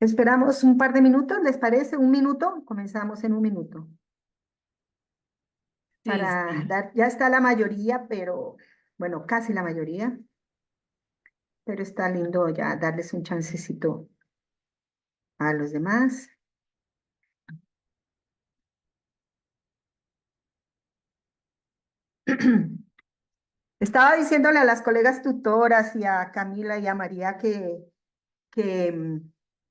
Esperamos un par de minutos, ¿les parece? Un minuto, comenzamos en un minuto. Sí, Para sí. dar, ya está la mayoría, pero bueno, casi la mayoría, pero está lindo ya darles un chancecito a los demás. Estaba diciéndole a las colegas tutoras y a Camila y a María que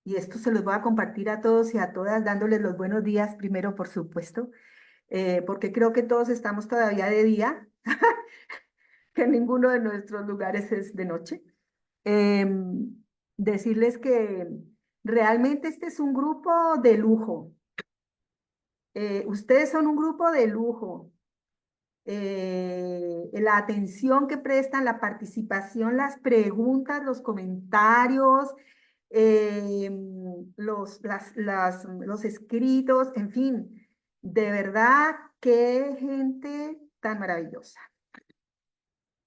y esto se los voy a compartir a todos y a todas, dándoles los buenos días primero, por supuesto, porque creo que todos estamos todavía de día, que ninguno de nuestros lugares es de noche. Decirles que realmente este es un grupo de lujo. Ustedes son un grupo de lujo. La atención que prestan, la participación, las preguntas, los comentarios, eh, los escritos, en fin, de verdad, qué gente tan maravillosa.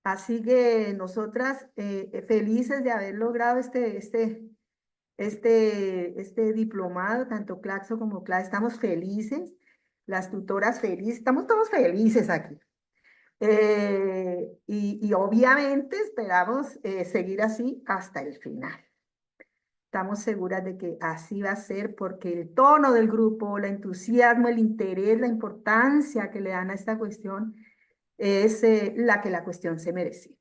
Así que nosotras felices de haber logrado este diplomado, tanto Claxo como CLA, estamos felices, las tutoras felices, estamos todos felices aquí. Y obviamente esperamos seguir así hasta el final. Estamos seguras de que así va a ser porque el tono del grupo, el entusiasmo, el interés, la importancia que le dan a esta cuestión es la que la cuestión se merece.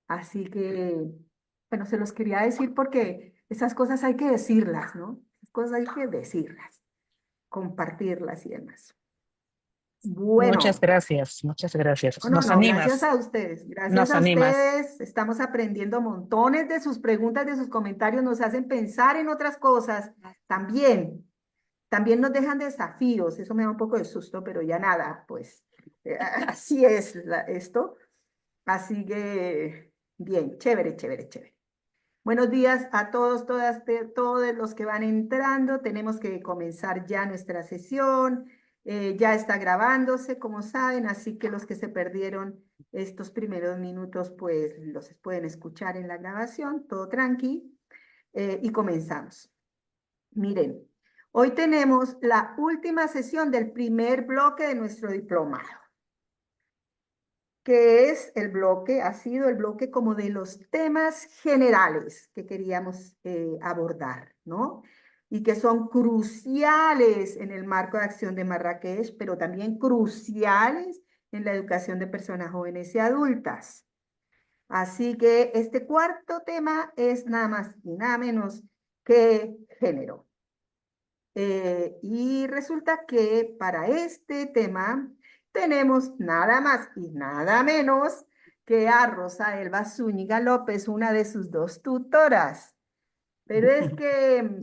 Así que, bueno, se los quería decir porque esas cosas hay que decirlas, ¿no? Esas cosas hay que decirlas, compartirlas y demás. Muchas Bueno, gracias, muchas gracias. no, Nos no, gracias animas, a ustedes, gracias nos a animas. ustedes. Estamos aprendiendo montones de sus preguntas, de sus comentarios, nos hacen pensar en otras cosas. También, también nos dejan desafíos, eso me da un poco de susto, pero ya nada, pues así es esto. Así que, bien, chévere, chévere, chévere. Buenos días a todos, todas, todos los que van entrando. Tenemos que comenzar ya nuestra sesión. Ya está grabándose, como saben, así que los que se perdieron estos primeros minutos, pues los pueden escuchar en la grabación, todo tranqui. Y comenzamos. Miren, hoy tenemos la última sesión del primer bloque de nuestro diplomado, que es el bloque, ha sido el bloque como de los temas generales que queríamos abordar, ¿no? Y que son cruciales en el marco de acción de Marrakech, pero también cruciales en la educación de personas jóvenes y adultas. Así que este cuarto tema es nada más y nada menos que género. Y resulta que para este tema tenemos nada más y nada menos que a Rosa Elba Zúñiga López, una de sus dos tutoras. Pero es que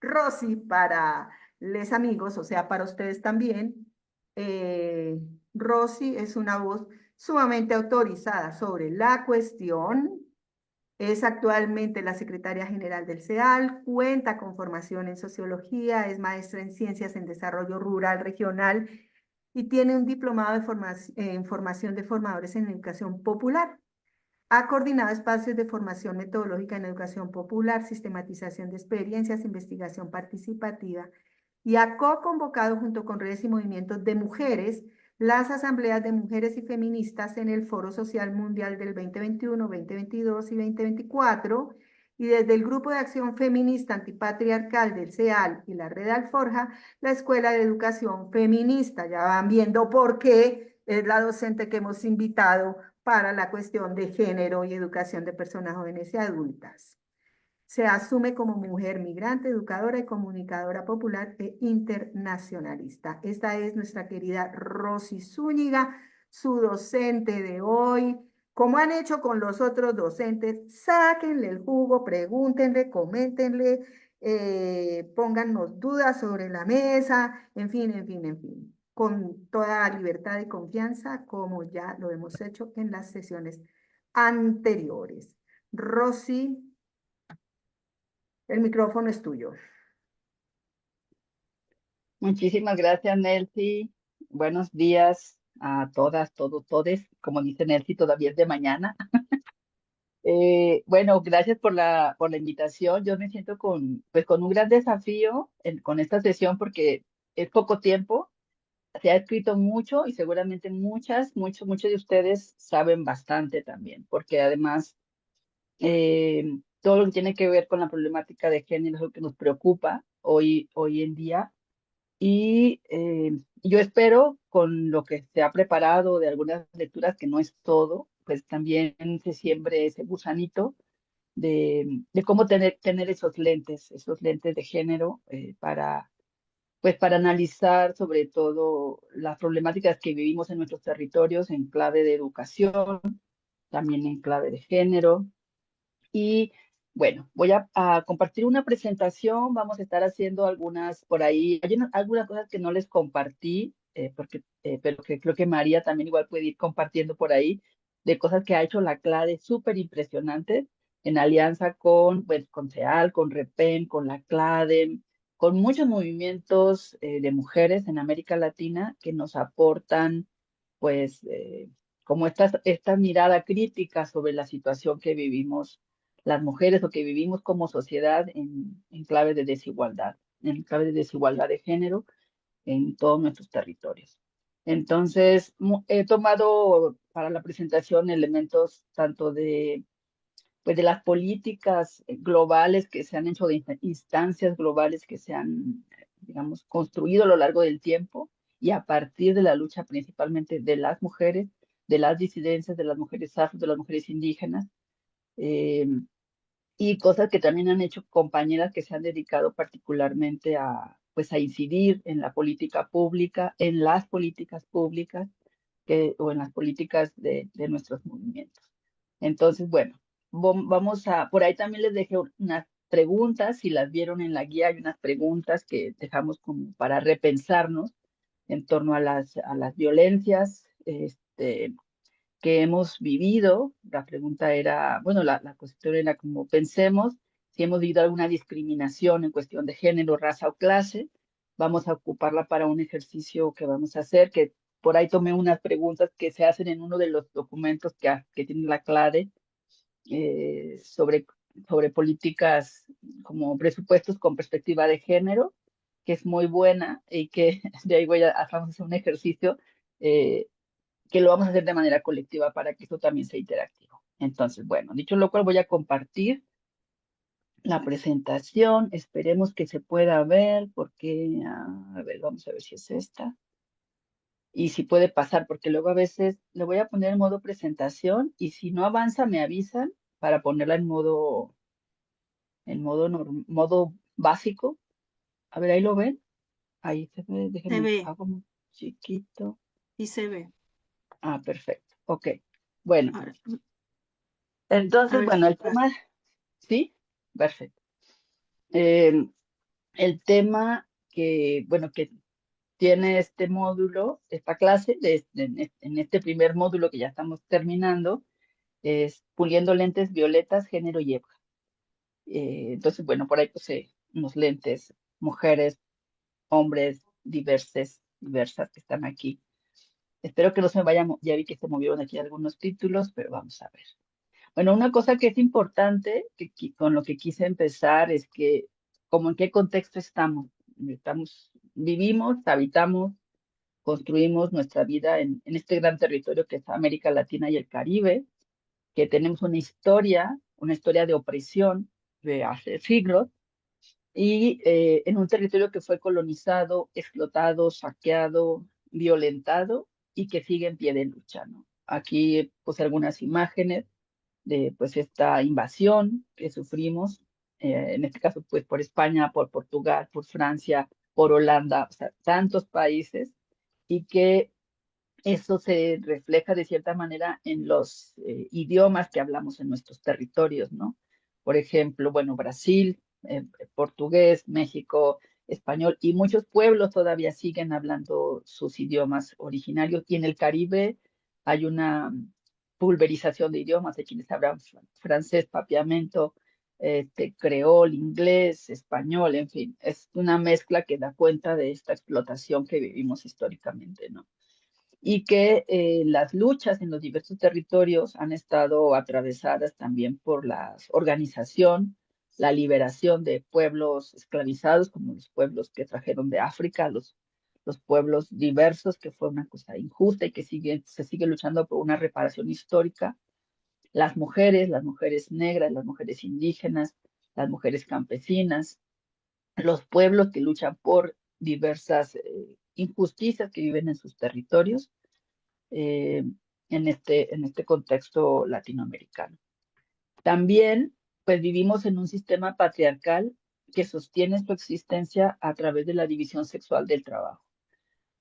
Rosy, para les amigos, o sea, para ustedes también, eh, Rosy es una voz sumamente autorizada sobre la cuestión. Es actualmente la secretaria general del CEAL, cuenta con formación en sociología, es maestra en ciencias en desarrollo rural regional y tiene un diplomado en formación de formadores en educación popular. Ha coordinado espacios de formación metodológica en educación popular, sistematización de experiencias, investigación participativa y ha co-convocado junto con redes y movimientos de mujeres las asambleas de mujeres y feministas en el Foro Social Mundial del 2021, 2022 y 2024 y desde el Grupo de Acción Feminista Antipatriarcal del CEAL y la Red Alforja, la Escuela de Educación Feminista. Ya van viendo por qué es la docente que hemos invitado para la cuestión de género y educación de personas jóvenes y adultas. Se asume como mujer migrante, educadora y comunicadora popular e internacionalista. Esta es nuestra querida Rosy Zúñiga, su docente de hoy. Como han hecho con los otros docentes, sáquenle el jugo, pregúntenle, coméntenle, póngannos dudas sobre la mesa, en fin, en fin, en fin, con toda libertad y confianza, como ya lo hemos hecho en las sesiones anteriores. Rosy, el micrófono es tuyo. Muchísimas gracias, Nelcy. Buenos días a todas, todos, todes. Como dice Nelcy, todavía es de mañana. Bueno, gracias por la invitación. Yo me siento pues, con un gran desafío con esta sesión porque es poco tiempo. Se ha escrito mucho y seguramente muchos de ustedes saben bastante también, porque además todo lo que tiene que ver con la problemática de género es lo que nos preocupa hoy en día. Y yo espero, con lo que se ha preparado de algunas lecturas, que no es todo, pues también se siembre ese gusanito de cómo tener esos lentes de género pues para analizar sobre todo las problemáticas que vivimos en nuestros territorios en clave de educación, también en clave de género. Y bueno, voy a compartir una presentación, vamos a estar haciendo algunas por ahí, algunas cosas que no les compartí, pero que creo que María también igual puede ir compartiendo por ahí, de cosas que ha hecho la CLADE súper impresionantes en alianza con, pues, con CEAL, con REPEN, con la CLADE, con muchos movimientos de mujeres en América Latina que nos aportan, pues, como esta mirada crítica sobre la situación que vivimos las mujeres o que vivimos como sociedad en clave de desigualdad, en clave de desigualdad de género en todos nuestros territorios. Entonces, he tomado para la presentación elementos tanto pues de las políticas globales que se han hecho, de instancias globales que se han, digamos, construido a lo largo del tiempo y a partir de la lucha principalmente de las mujeres, de las disidencias, de las mujeres afro, de las mujeres indígenas, eh, y cosas que también han hecho compañeras que se han dedicado particularmente pues a incidir en la política pública, en las políticas públicas o en las políticas de nuestros movimientos. Entonces, bueno, por ahí también les dejé unas preguntas, si las vieron en la guía, hay unas preguntas que dejamos como para repensarnos en torno a las violencias, que hemos vivido. La pregunta era, bueno, la cuestión era como pensemos si hemos vivido alguna discriminación en cuestión de género, raza o clase. Vamos a ocuparla para un ejercicio que vamos a hacer, que por ahí tomé unas preguntas que se hacen en uno de los documentos que tiene la CLADE sobre políticas como presupuestos con perspectiva de género, que es muy buena y que de ahí vamos a hacer un ejercicio eh, que lo vamos a hacer de manera colectiva para que esto también sea interactivo. Entonces, bueno, dicho lo cual, voy a compartir la presentación. Esperemos que se pueda ver porque, a ver, vamos a ver si es esta. Y si puede pasar, porque luego a veces le voy a poner en modo presentación y si no avanza me avisan para ponerla modo básico. A ver, ahí lo ven. Ahí se ve, Se déjenme, ve, hago muy chiquito. sí se ve. Ah, perfecto. Ok. Bueno, Ahora, a entonces, ver bueno, si el pasa. tema, sí, perfecto. Eh, el tema bueno, que tiene este módulo, esta clase, en este primer módulo que ya estamos terminando, es puliendo lentes violetas, género y época. Entonces, bueno, por ahí puse unos lentes, mujeres, hombres, diversas que están aquí. Espero que no se me vayan, ya vi que se movieron aquí algunos títulos, pero vamos a ver. Bueno, una cosa que es importante, con lo que quise empezar, es que, como en qué contexto vivimos, habitamos, construimos nuestra vida en este gran territorio que es América Latina y el Caribe, que tenemos una historia de opresión de hace siglos, y en un territorio que fue colonizado, explotado, saqueado, violentado y que sigue en pie de lucha, ¿no? Aquí puse algunas imágenes de pues esta invasión que sufrimos, en este caso pues por España, por Portugal, por Francia, por Holanda, o sea, tantos países, y que eso se refleja de cierta manera en los idiomas que hablamos en nuestros territorios, ¿no? Por ejemplo, bueno, Brasil, portugués, México, español, y muchos pueblos todavía siguen hablando sus idiomas originarios, y en el Caribe hay una pulverización de idiomas, hay quienes hablan francés, papiamento, creol, inglés, español, en fin, es una mezcla que da cuenta de esta explotación que vivimos históricamente, ¿no? y que las luchas en los diversos territorios han estado atravesadas también por la organización, la liberación de pueblos esclavizados, como los pueblos que trajeron de África, los pueblos diversos, que fue una cosa injusta y que se sigue luchando por una reparación histórica. Las mujeres negras, las mujeres indígenas, las mujeres campesinas, los pueblos que luchan por diversas injusticias que viven en sus territorios eh, en este contexto latinoamericano. También, pues vivimos en un sistema patriarcal que sostiene su existencia a través de la división sexual del trabajo.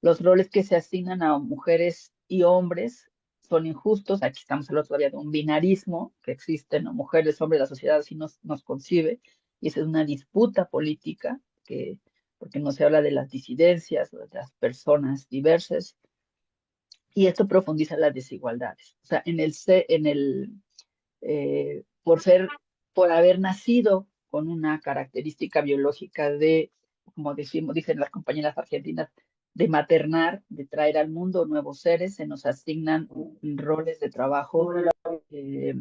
Los roles que se asignan a mujeres y hombres son injustos. Aquí estamos hablando todavía de un binarismo que existe, ¿no? Mujeres, hombres, la sociedad así nos concibe, y esa es una disputa política porque no se habla de las disidencias, de las personas diversas, y esto profundiza las desigualdades. O sea, por por haber nacido con una característica biológica como dicen las compañeras argentinas, de maternar, de traer al mundo nuevos seres, se nos asignan roles de trabajo eh,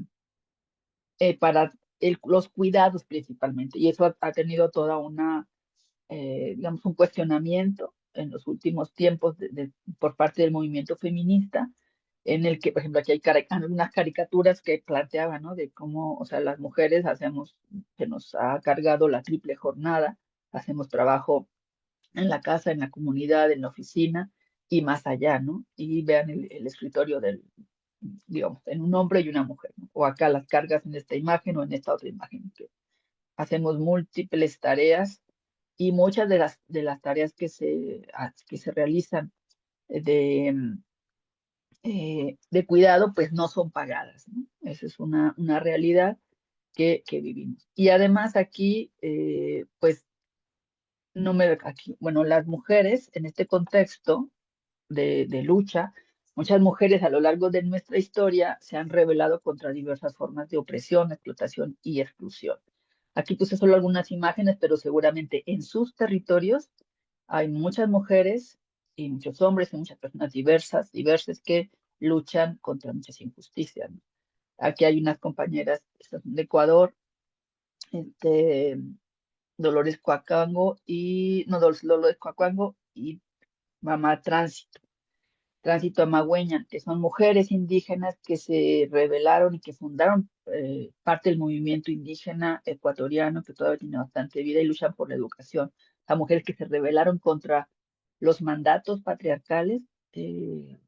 para los cuidados principalmente. Y eso ha tenido toda digamos, un cuestionamiento en los últimos tiempos por parte del movimiento feminista, en el que, por ejemplo, aquí hay algunas caricaturas que planteaban, ¿no? De cómo, o sea, las mujeres se nos ha cargado la triple jornada, hacemos trabajo en la casa, en la comunidad, en la oficina y más allá, ¿no? Y vean el escritorio digamos, en un hombre y una mujer, ¿no? O acá las cargas en esta imagen o en esta otra imagen, que hacemos múltiples tareas y muchas de las tareas que se realizan de, de cuidado, pues no son pagadas, ¿no? Esa es una realidad que vivimos. Y además aquí, pues, bueno, las mujeres en este contexto de lucha, muchas mujeres a lo largo de nuestra historia se han rebelado contra diversas formas de opresión, explotación y exclusión. Aquí puse solo algunas imágenes, pero seguramente en sus territorios hay muchas mujeres y muchos hombres y muchas personas diversas que luchan contra muchas injusticias, ¿no? Aquí hay unas compañeras de Ecuador, este, Dolores Coacango no, Dolores Coacango y Mamá Tránsito Amagüeña, que son mujeres indígenas que se rebelaron y que fundaron parte del movimiento indígena ecuatoriano, que todavía tiene bastante vida y luchan por la educación. A mujeres que se rebelaron contra los mandatos patriarcales de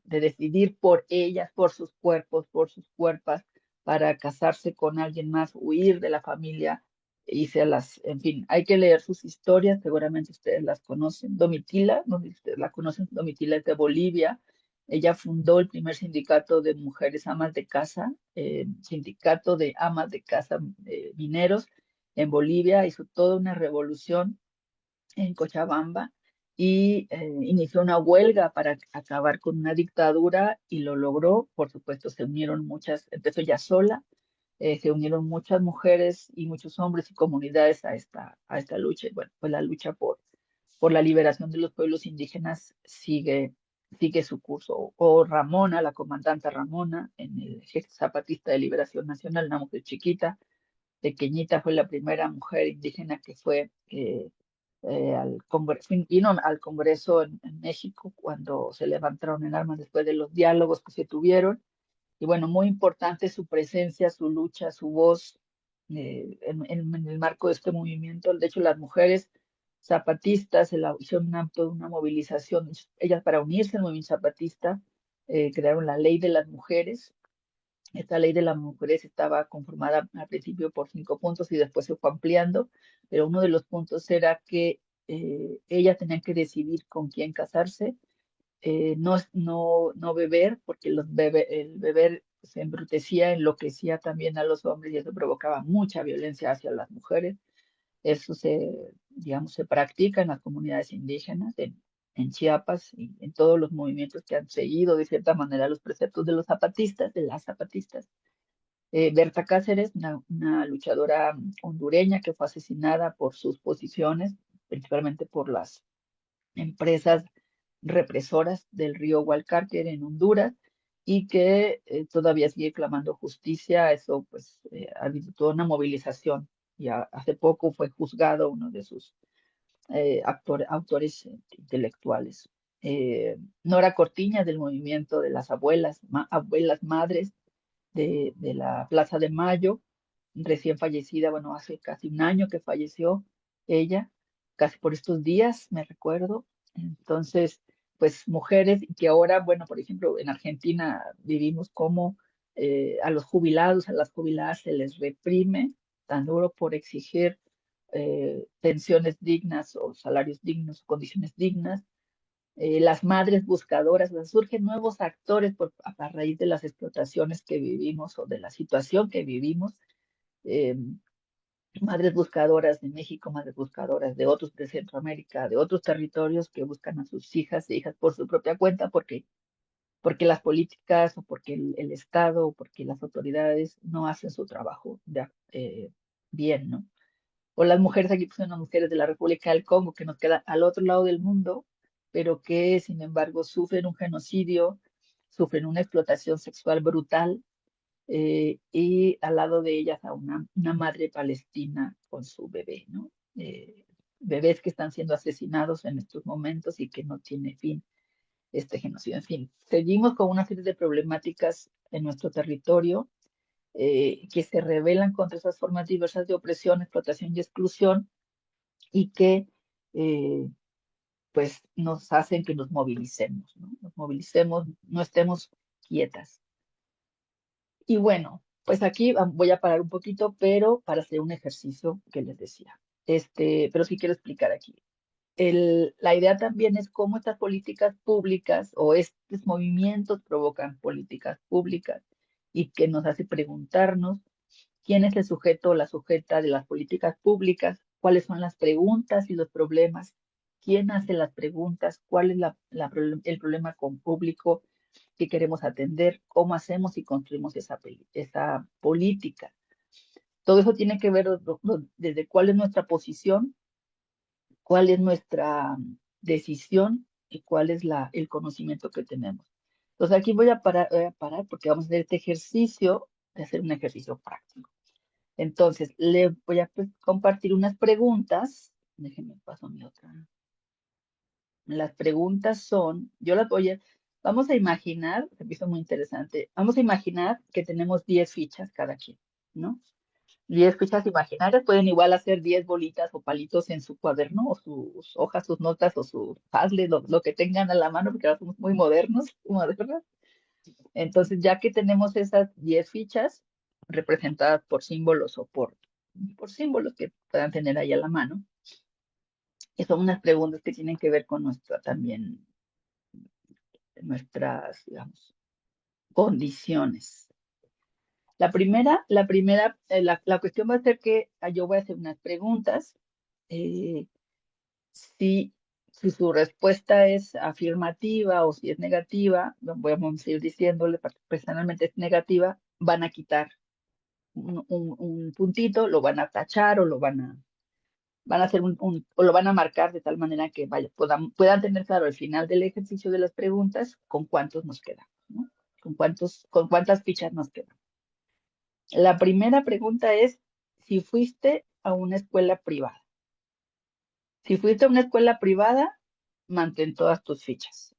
decidir por ellas, por sus cuerpos, por sus cuerpas, para casarse con alguien más, huir de la familia, en fin, hay que leer sus historias, seguramente ustedes las conocen. Domitila, no sé si ustedes la conocen, Domitila es de Bolivia. Ella fundó el primer sindicato de mujeres amas de casa, sindicato de amas de casa mineros en Bolivia, hizo toda una revolución en Cochabamba y inició una huelga para acabar con una dictadura y lo logró. Por supuesto, se unieron empezó ya sola, se unieron muchas mujeres y muchos hombres y comunidades a esta lucha. Y bueno, pues la lucha por la liberación de los pueblos indígenas sigue su curso. O Ramona, la comandante Ramona, en el Ejército Zapatista de Liberación Nacional, una mujer chiquita, pequeñita, fue la primera mujer indígena que fue al Congreso, vino al Congreso en México cuando se levantaron en armas después de los diálogos que se tuvieron. Y bueno, muy importante su presencia, su lucha, su voz en el marco de este movimiento. De hecho, las mujeres zapatistas hicieron toda una movilización. Ellas, para unirse al movimiento zapatista, crearon la ley de las mujeres. Esta ley de las mujeres estaba conformada al principio por 5 puntos y después se fue ampliando, pero uno de los puntos era que ellas tenían que decidir con quién casarse, no beber, porque el beber se embrutecía, enloquecía también a los hombres y eso provocaba mucha violencia hacia las mujeres. Eso digamos, se practica en las comunidades indígenas, en Chiapas y en todos los movimientos que han seguido de cierta manera los preceptos de los zapatistas, de las zapatistas. Berta Cáceres, una luchadora hondureña que fue asesinada por sus posiciones, principalmente por las empresas represoras del río Gualcarque en Honduras y que todavía sigue clamando justicia. Eso pues ha habido toda una movilización y hace poco fue juzgado uno de sus autores intelectuales. Nora Cortiñas del movimiento de las abuelas, abuelas madres de la Plaza de Mayo, recién fallecida, bueno, hace casi un año que falleció ella, casi por estos días, me recuerdo. Entonces, pues mujeres que ahora, bueno, por ejemplo, en Argentina vivimos como a los jubilados, a las jubiladas se les reprime tan duro por exigir pensiones dignas o salarios dignos, condiciones dignas. Las madres buscadoras, o sea, surgen nuevos actores a raíz de las explotaciones que vivimos o de la situación que vivimos. eh, Madres buscadoras de México, madres buscadoras de otros de Centroamérica, de otros territorios que buscan a sus hijas e hijas por su propia cuenta porque las políticas o porque el Estado o porque las autoridades no hacen su trabajo bien, ¿no? O las mujeres aquí pues, son las mujeres de la República del Congo, que nos queda al otro lado del mundo, pero que sin embargo sufren un genocidio, sufren una explotación sexual brutal, y al lado de ellas a una madre palestina con su bebé, ¿no? Bebés que están siendo asesinados en estos momentos y que no tiene fin este genocidio. En fin, seguimos con una serie de problemáticas en nuestro territorio que se rebelan contra esas formas diversas de opresión, explotación y exclusión y que pues nos hacen que nos movilicemos, ¿no? Nos movilicemos, no estemos quietas. Y bueno, pues aquí voy a parar un poquito, pero para hacer un ejercicio que les decía. Pero sí quiero explicar aquí. La idea también es cómo estas políticas públicas o estos movimientos provocan políticas públicas y que nos hace preguntarnos quién es el sujeto o la sujeta de las políticas públicas, cuáles son las preguntas y los problemas, quién hace las preguntas, cuál es el problema con público que queremos atender, cómo hacemos y construimos esa política. Todo eso tiene que ver desde cuál es nuestra posición, cuál es nuestra decisión y cuál es el conocimiento que tenemos. Entonces aquí voy a parar porque vamos a hacer este ejercicio de hacer un ejercicio práctico. Entonces, le voy a compartir unas preguntas. Déjenme paso mi otra. Las preguntas son, vamos a imaginar, se me hizo muy interesante, vamos a imaginar que tenemos 10 fichas cada quien, ¿no? 10 fichas imaginarias, pueden igual hacer 10 bolitas o palitos en su cuaderno, o sus hojas, sus notas, o su Padlet, lo que tengan a la mano, porque ahora somos muy modernos, modernas. Entonces, ya que tenemos esas 10 fichas representadas por símbolos o por símbolos que puedan tener ahí a la mano, y son unas preguntas que tienen que ver con nuestras, digamos, condiciones. La cuestión va a ser que yo voy a hacer unas preguntas. eh, si, si su respuesta es afirmativa o si es negativa, vamos a ir diciéndole, personalmente es negativa, van a quitar un puntito, lo van a tachar o van a hacer o lo van a marcar de tal manera que puedan tener claro al final del ejercicio de las preguntas con cuántos nos quedamos, ¿no? Con cuántas fichas nos quedan. La primera pregunta es si fuiste a una escuela privada. Si fuiste a una escuela privada, mantén todas tus fichas.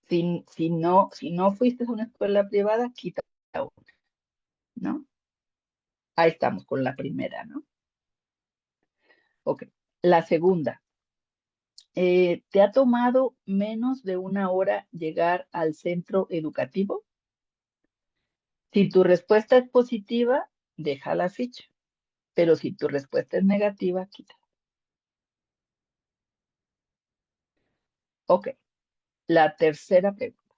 Si no fuiste a una escuela privada, quita una, ¿no? Ahí estamos con la primera, ¿no? Ok. La segunda, ¿te ha tomado menos de una hora llegar al centro educativo? Si tu respuesta es positiva, deja la ficha, pero si tu respuesta es negativa, quita. Ok, la tercera pregunta.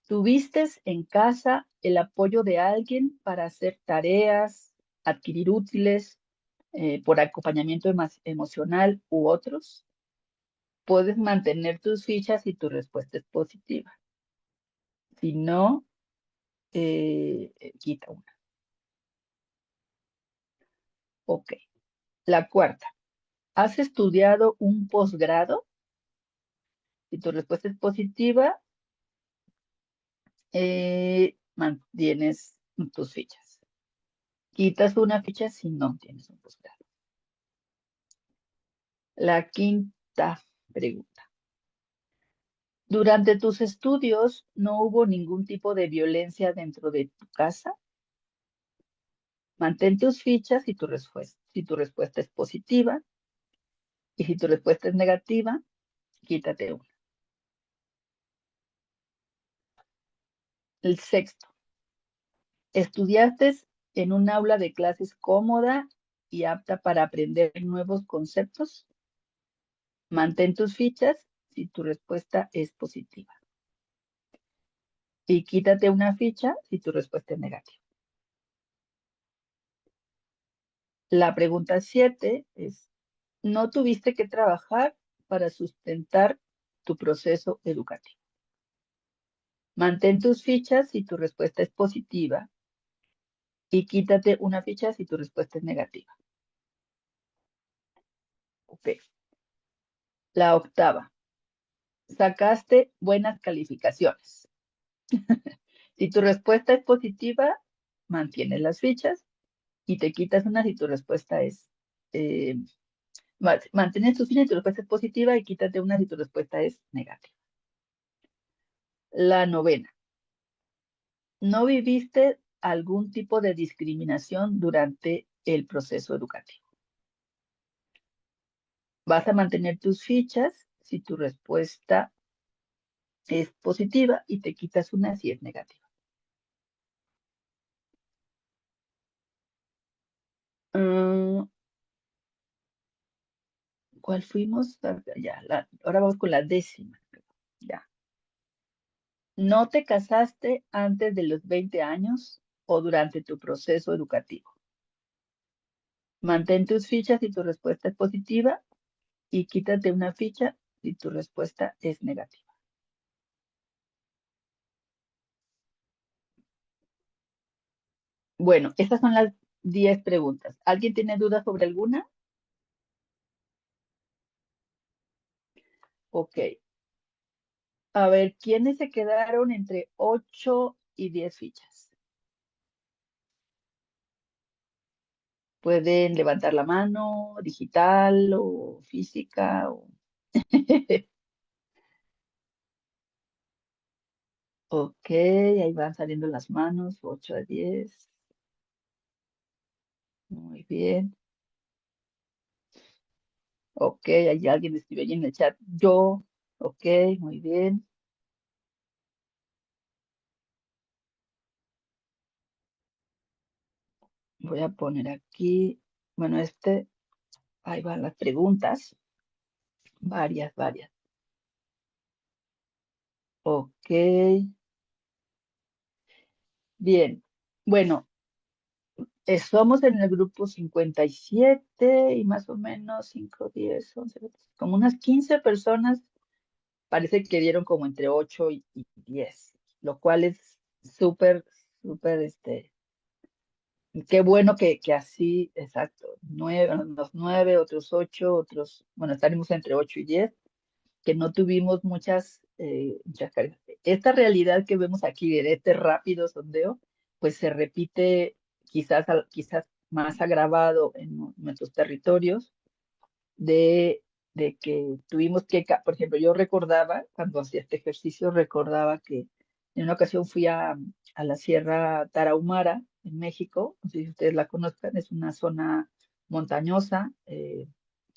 ¿Tuviste en casa el apoyo de alguien para hacer tareas, adquirir útiles, por acompañamiento emocional u otros? Puedes mantener tus fichas si tu respuesta es positiva. Si no, quita una. Ok. La cuarta. ¿Has estudiado un posgrado? Si tu respuesta es positiva, mantienes tus fichas. Quitas una ficha si no tienes un posgrado. La quinta pregunta. Durante tus estudios, ¿no hubo ningún tipo de violencia dentro de tu casa? Mantén tus fichas si tu respuesta es positiva. Y si tu respuesta es negativa, quítate una. El sexto. ¿Estudiaste en un aula de clases cómoda y apta para aprender nuevos conceptos? Mantén tus fichas si tu respuesta es positiva. Y quítate una ficha si tu respuesta es negativa. La pregunta 7 es, ¿no tuviste que trabajar para sustentar tu proceso educativo? Mantén tus fichas si tu respuesta es positiva y quítate una ficha si tu respuesta es negativa. Ok. La octava. Sacaste buenas calificaciones. Si tu respuesta es positiva, mantienes las fichas y te quitas una si tu respuesta es... mantienes tus fichas si tu respuesta es positiva y quítate una si tu respuesta es negativa. La novena. ¿No viviste algún tipo de discriminación durante el proceso educativo? Vas a mantener tus fichas si tu respuesta es positiva y te quitas una si es negativa. ¿Cuál fuimos? Ya, ahora vamos con la 10ª. Ya. ¿No te casaste antes de los 20 años o durante tu proceso educativo? Mantén tus fichas si tu respuesta es positiva y quítate una ficha si tu respuesta es negativa. Bueno, estas son las 10 preguntas. ¿Alguien tiene dudas sobre alguna? Ok. A ver, ¿quiénes se quedaron entre 8 y 10 fichas? Pueden levantar la mano, digital o física. Ok, ahí van saliendo las manos, 8 a 10. Muy bien. Ok, hay alguien escribe ahí en el chat. Yo, ok, muy bien. Voy a poner aquí, bueno, ahí van las preguntas. Varias, varias. Ok. Bien. Bueno, somos en el grupo 57 y más o menos 5, 10, 11, como unas 15 personas parece que dieron como entre 8 y 10, lo cual es súper, súper, qué bueno que así, exacto, 9, unos 9, otros 8, otros, bueno, estaremos entre 8 y 10, que no tuvimos muchas cargas. Esta realidad que vemos aquí de este rápido sondeo, pues se repite quizás más agravado en nuestros territorios de que tuvimos que, por ejemplo, yo recordaba, cuando hacía este ejercicio, recordaba que en una ocasión fui a la Sierra Tarahumara, en México, no sé si ustedes la conozcan, es una zona montañosa que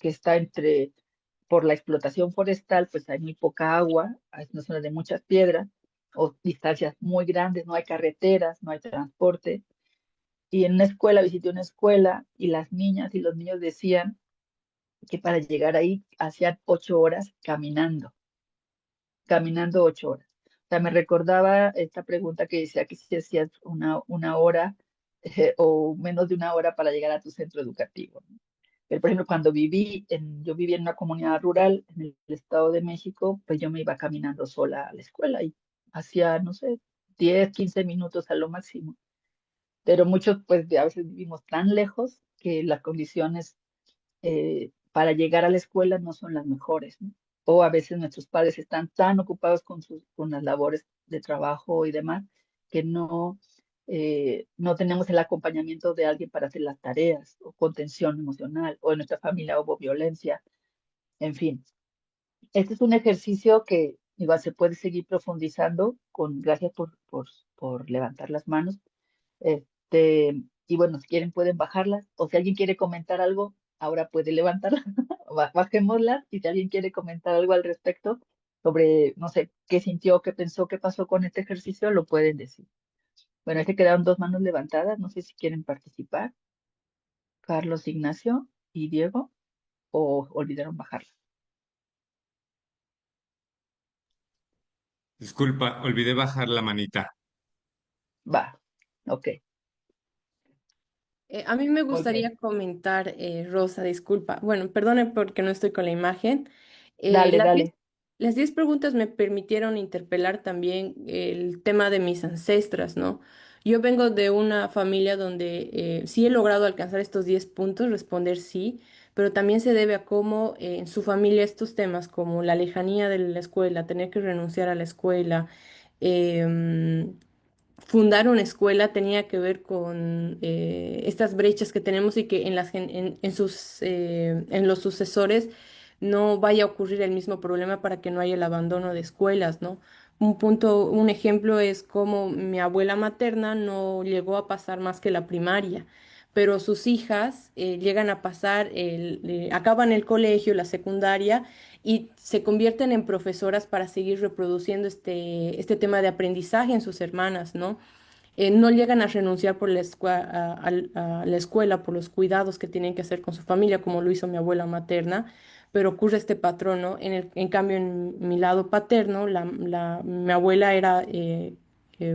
está por la explotación forestal, pues hay muy poca agua, es una zona de muchas piedras, o distancias muy grandes, no hay carreteras, no hay transporte. Y en una escuela, visité una escuela y las niñas y los niños decían que para llegar ahí hacían 8 horas caminando 8 horas. O sea, me recordaba esta pregunta que decía que si hacías una hora o menos de una hora para llegar a tu centro educativo, ¿no? Pero, por ejemplo, cuando yo viví en una comunidad rural en el Estado de México, pues yo me iba caminando sola a la escuela y hacía, no sé, 10, 15 minutos a lo máximo. Pero muchos, pues, a veces vivimos tan lejos que las condiciones para llegar a la escuela no son las mejores, ¿no? o a veces nuestros padres están tan ocupados con las labores de trabajo y demás que no tenemos el acompañamiento de alguien para hacer las tareas o contención emocional, o en nuestra familia hubo violencia, en fin. Este es un ejercicio que igual se puede seguir profundizando gracias por levantar las manos. Y bueno, si quieren pueden bajarlas, o si alguien quiere comentar algo, ahora puede levantarlas, bajémoslas, y si alguien quiere comentar algo al respecto sobre, no sé, qué sintió, qué pensó, qué pasó con este ejercicio, lo pueden decir. Bueno, ahí se quedaron 2 manos levantadas, no sé si quieren participar, Carlos, Ignacio y Diego, o olvidaron bajarlas. Disculpa, olvidé bajar la manita. Va, ok, A mí me muy bien. gustaría comentar, Rosa, disculpa. Bueno, perdone porque no estoy con la imagen. Eh, Dale, las 10, dale. las 10 preguntas me permitieron interpelar también el tema de mis ancestras, ¿no? Yo vengo de una familia donde sí he logrado alcanzar estos 10 puntos, responder sí, pero también se debe a cómo en su familia estos temas como la lejanía de la escuela, tener que renunciar a la escuela, em, fundar una escuela tenía que ver con estas brechas que tenemos y que en los sucesores no vaya a ocurrir el mismo problema para que no haya el abandono de escuelas, ¿no? Un ejemplo es cómo mi abuela materna no llegó a pasar más que la primaria, pero sus hijas llegan a pasar, acaban el colegio, la secundaria, y se convierten en profesoras para seguir reproduciendo este tema de aprendizaje en sus hermanas, ¿no? No llegan a renunciar por a la escuela, por los cuidados que tienen que hacer con su familia, como lo hizo mi abuela materna, pero ocurre este patrón, ¿no? En cambio, en mi lado paterno, mi abuela era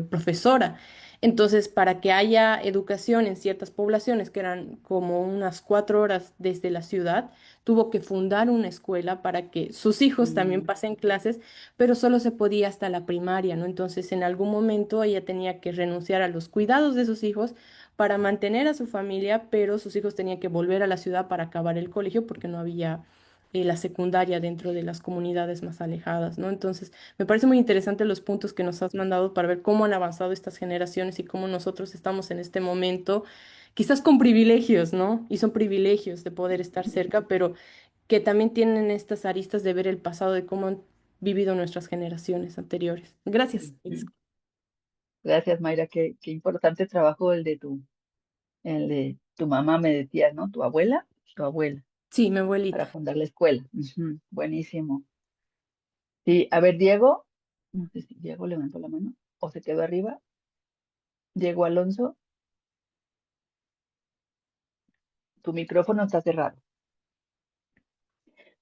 profesora. Entonces, para que haya educación en ciertas poblaciones, que eran como unas 4 horas desde la ciudad, tuvo que fundar una escuela para que sus hijos también Mm, pasen clases, pero solo se podía hasta la primaria, ¿no? Entonces, en algún momento ella tenía que renunciar a los cuidados de sus hijos para mantener a su familia, pero sus hijos tenían que volver a la ciudad para acabar el colegio porque no había la secundaria dentro de las comunidades más alejadas, ¿no? Entonces, me parece muy interesante los puntos que nos has mandado para ver cómo han avanzado estas generaciones y cómo nosotros estamos en este momento, quizás con privilegios, ¿no? Y son privilegios de poder estar cerca, pero que también tienen estas aristas de ver el pasado, de cómo han vivido nuestras generaciones anteriores. Gracias. ujú. Gracias, Mayra, qué importante trabajo el de tu mamá, me decías, ¿no? Tu abuela, Sí, mi para abuelita. fundar la escuela. Ujú, buenísimo. Sí, a ver, Diego, no sé si Diego levantó la mano o se quedó arriba. Diego Alonso, tu micrófono está cerrado.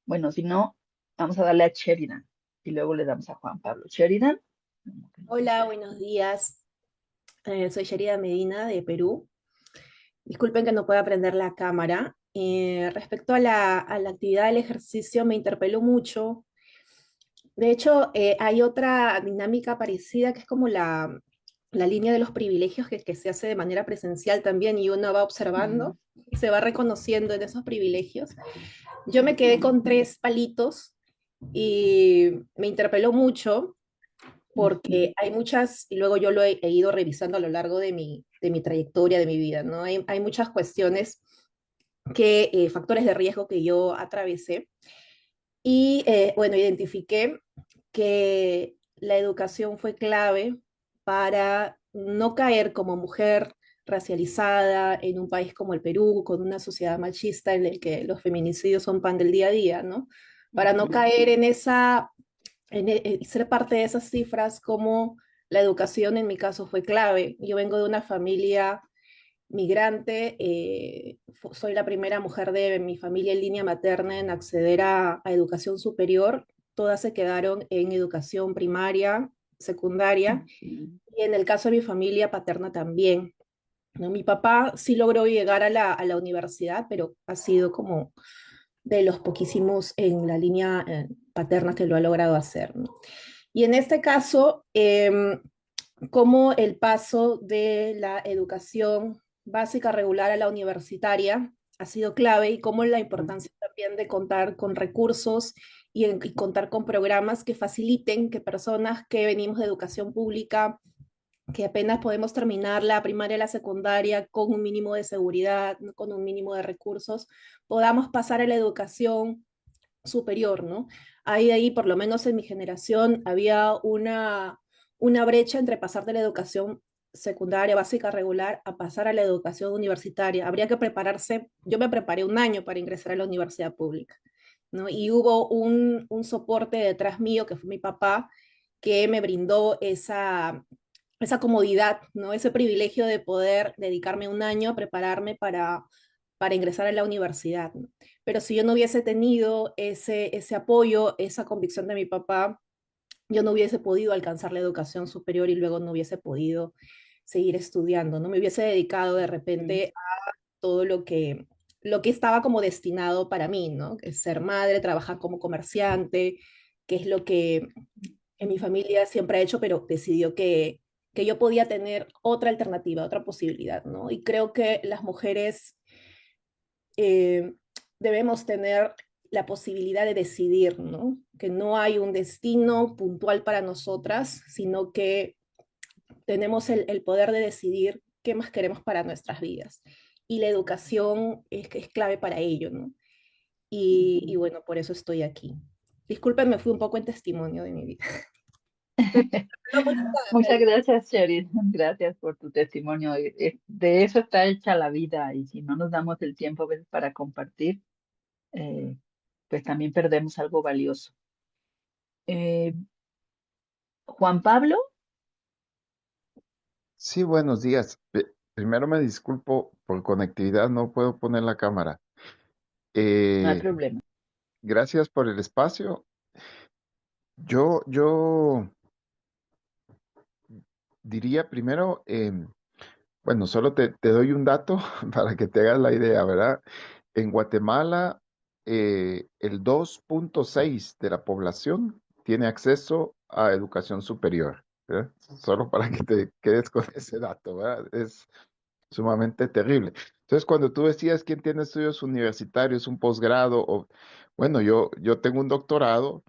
Bueno, si no, vamos a darle a Sheridan y luego le damos a Juan Pablo. Sheridan. Como que no se Hola, puede. buenos días. Soy Sherida Medina de Perú. Disculpen que no pueda prender la cámara. Respecto a la actividad del ejercicio, me interpeló mucho. De hecho, hay otra dinámica parecida que es como la línea de los privilegios que se hace de manera presencial también y uno va Mm, observando y se va reconociendo en esos privilegios. Yo me quedé con 3 palitos y me interpeló mucho ujú, porque hay muchas, y luego yo lo he ido revisando a lo largo de mi trayectoria, de mi vida, ¿no? Hay muchas cuestiones factores de riesgo que yo atravesé y, bueno, identifiqué que la educación fue clave para no caer como mujer racializada en un país como el Perú, con una sociedad machista en el que los feminicidios son pan del día a día, ¿no? Para no ujú, caer en ser parte de esas cifras, como la educación en mi caso fue clave. Yo vengo de una familia migrante, soy la primera mujer de mi familia en línea materna en acceder a educación superior. Todas se quedaron en educación primaria, secundaria, ujú, y en el caso de mi familia paterna también, ¿no? Mi papá sí logró llegar a la universidad, pero ha sido como de los poquísimos en la línea paterna que lo ha logrado hacer, ¿no? Y en este caso, como el paso de la educación básica regular a la universitaria ha sido clave y cómo la ujú, importancia también de contar con recursos y contar con programas que faciliten que personas que venimos de educación pública, que apenas podemos terminar la primaria y la secundaria con un mínimo de seguridad, ¿no? Con un mínimo de recursos, podamos pasar a la educación superior, ¿no? Ahí, por lo menos en mi generación, había una brecha entre pasar de la educación secundaria, básica, regular, a pasar a la educación universitaria. Habría que prepararse, yo me preparé un año para ingresar a la universidad pública, ¿no? Y hubo un soporte detrás mío, que fue mi papá, que me brindó esa comodidad, ¿no? Ese privilegio de poder dedicarme un año a prepararme para ingresar a la universidad, ¿no? Pero si yo no hubiese tenido ese apoyo, esa convicción de mi papá, yo no hubiese podido alcanzar la educación superior y luego no hubiese podido seguir estudiando, ¿no? Me hubiese dedicado de repente a todo lo que estaba como destinado para mí, ¿no? Que es ser madre, trabajar como comerciante, que es lo que en mi familia siempre ha hecho, pero decidió que yo podía tener otra alternativa, otra posibilidad, ¿no? Y creo que las mujeres eh, debemos tener la posibilidad de decidir, ¿no? Que no hay un destino puntual para nosotras, sino que tenemos el poder de decidir qué más queremos para nuestras vidas. Y la educación es clave para ello, ¿no? Y bueno, por eso estoy aquí. Disculpen, me fui un poco en testimonio de mi vida. Muchas gracias, Sherin. Gracias por tu testimonio. De eso está hecha la vida y si no nos damos el tiempo a veces para compartir, eh, pues también perdemos algo valioso. Eh, Juan Pablo, Sí, buenos días. Primero me disculpo por conectividad, no puedo poner la cámara. no hay Eh, problema. gracias por el espacio. Yo diría primero, bueno, solo te doy un dato para que te hagas la idea, ¿verdad? En Guatemala, el 2.6 de la población tiene acceso a educación superior, ¿verdad? Solo para que te quedes con ese dato, ¿verdad? Es sumamente terrible. Entonces, cuando tú decías quién tiene estudios universitarios, un posgrado, o bueno, yo tengo un doctorado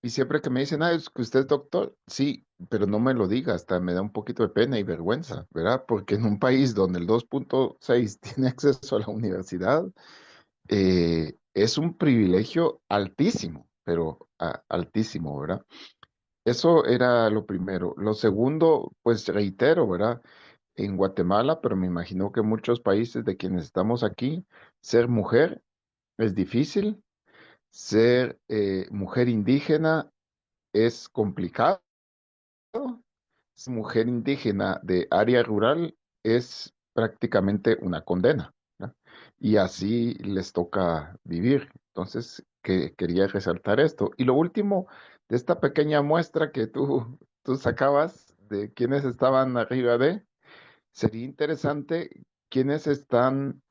y siempre que me dicen, es que usted es doctor, sí, pero no me lo diga, hasta me da un poquito de pena y vergüenza, ¿verdad? Porque en un país donde el 2.6 tiene acceso a la universidad, es un privilegio altísimo, pero altísimo, ¿verdad? Eso era lo primero. Lo segundo, pues reitero, ¿verdad? En Guatemala, pero me imagino que en muchos países de quienes estamos aquí, ser mujer es difícil, ser mujer indígena es complicado, ser mujer indígena de área rural es prácticamente una condena, ¿no? Y así les toca vivir. Entonces, que quería resaltar esto. Y lo último de esta pequeña muestra que tú sacabas de quienes estaban arriba de, sería interesante quienes están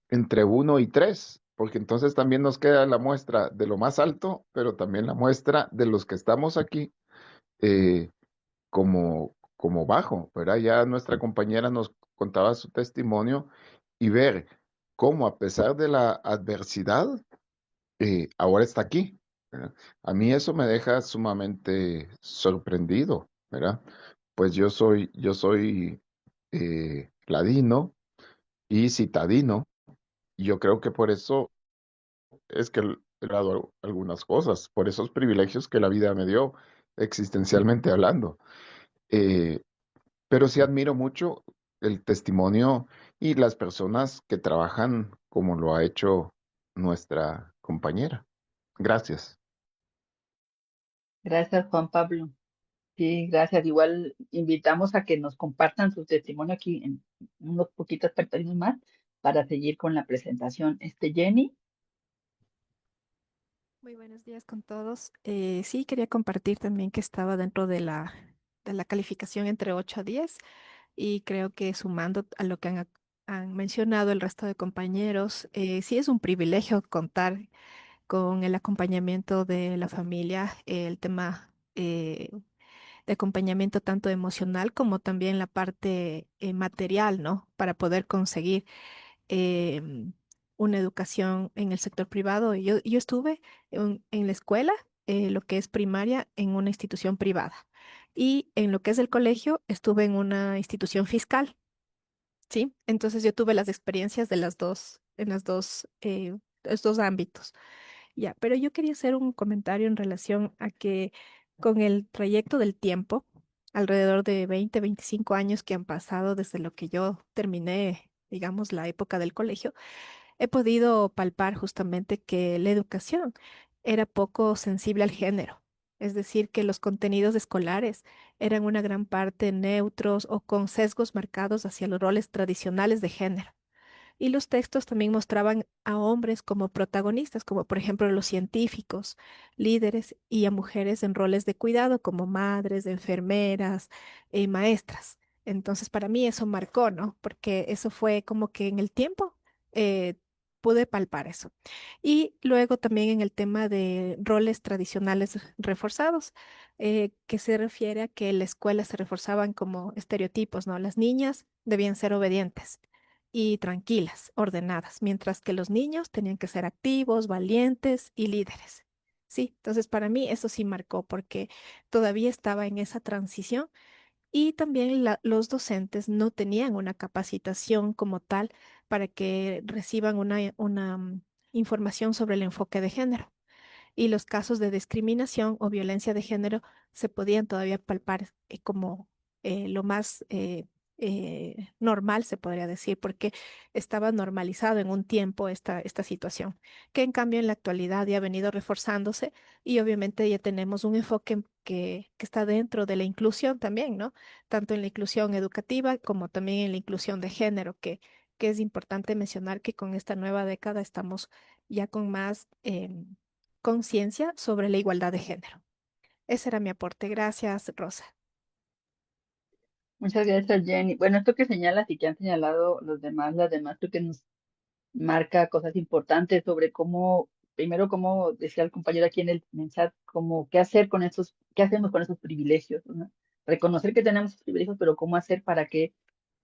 entre uno y 3, porque entonces también nos queda la muestra de lo más alto, pero también la muestra de los que estamos aquí eh, como bajo, ¿verdad? Ya nuestra compañera nos contaba su testimonio y ver cómo a pesar de la adversidad, ahora está aquí, ¿verdad? A mí eso me deja sumamente sorprendido, ¿verdad? Pues yo soy ladino y citadino, y yo creo que por eso es que he logrado algunas cosas, por esos privilegios que la vida me dio, existencialmente hablando. Eh, pero sí admiro mucho el testimonio y las personas que trabajan como lo ha hecho nuestra compañera. Gracias. Gracias, Juan Pablo. Sí, gracias. Igual invitamos a que nos compartan su testimonio aquí en unos poquitos periodos más para seguir con la presentación. Jenny. Muy buenos días con todos. Sí, quería compartir también que estaba dentro de la calificación entre 8 a 10 y creo que sumando a lo que han mencionado el resto de compañeros, sí es un privilegio contar con el acompañamiento de la familia, el tema de acompañamiento tanto emocional como también la parte material, ¿no? Para poder conseguir em, una educación en el sector privado. Yo estuve en la escuela, lo que es primaria, en una institución privada. Y en lo que es el colegio, estuve en una institución fiscal, ¿sí? Entonces yo tuve las experiencias de las dos, en los dos ámbitos. Ya, pero yo quería hacer un comentario en relación a que con el trayecto del tiempo, alrededor de 20, 25 años que han pasado desde lo que yo terminé, digamos, la época del colegio, he podido palpar justamente que la educación era poco sensible al género. Es decir, que los contenidos escolares eran una gran parte neutros o con sesgos marcados hacia los roles tradicionales de género. Y los textos también mostraban a hombres como protagonistas, como por ejemplo los científicos, líderes, y a mujeres en roles de cuidado, como madres, enfermeras, maestras. Entonces, para mí eso marcó, ¿no? Porque eso fue como que en el tiempo eh, pude palpar eso. Y luego también en el tema de roles tradicionales reforzados, que se refiere a que en la escuela se reforzaban como estereotipos, ¿no? Las niñas debían ser obedientes y tranquilas, ordenadas, mientras que los niños tenían que ser activos, valientes y líderes. Sí, entonces para mí eso sí marcó porque todavía estaba en esa transición y también los docentes no tenían una capacitación como tal para que reciban una información sobre el enfoque de género y los casos de discriminación o violencia de género se podían todavía palpar como lo más normal, se podría decir, porque estaba normalizado en un tiempo esta situación, que en cambio en la actualidad ya ha venido reforzándose y obviamente ya tenemos un enfoque que está dentro de la inclusión también, ¿no? Tanto en la inclusión educativa como también en la inclusión de género, que es importante mencionar que con esta nueva década estamos ya con más conciencia sobre la igualdad de género. Ese era mi aporte. Gracias, Rosa. Muchas gracias, Jenny. Bueno, esto que señalas y que han señalado las demás, creo que nos marca cosas importantes sobre cómo, primero, como decía el compañero aquí en el chat, como qué hacer con esos, qué hacemos con esos privilegios, ¿no? Reconocer que tenemos esos privilegios, pero cómo hacer para que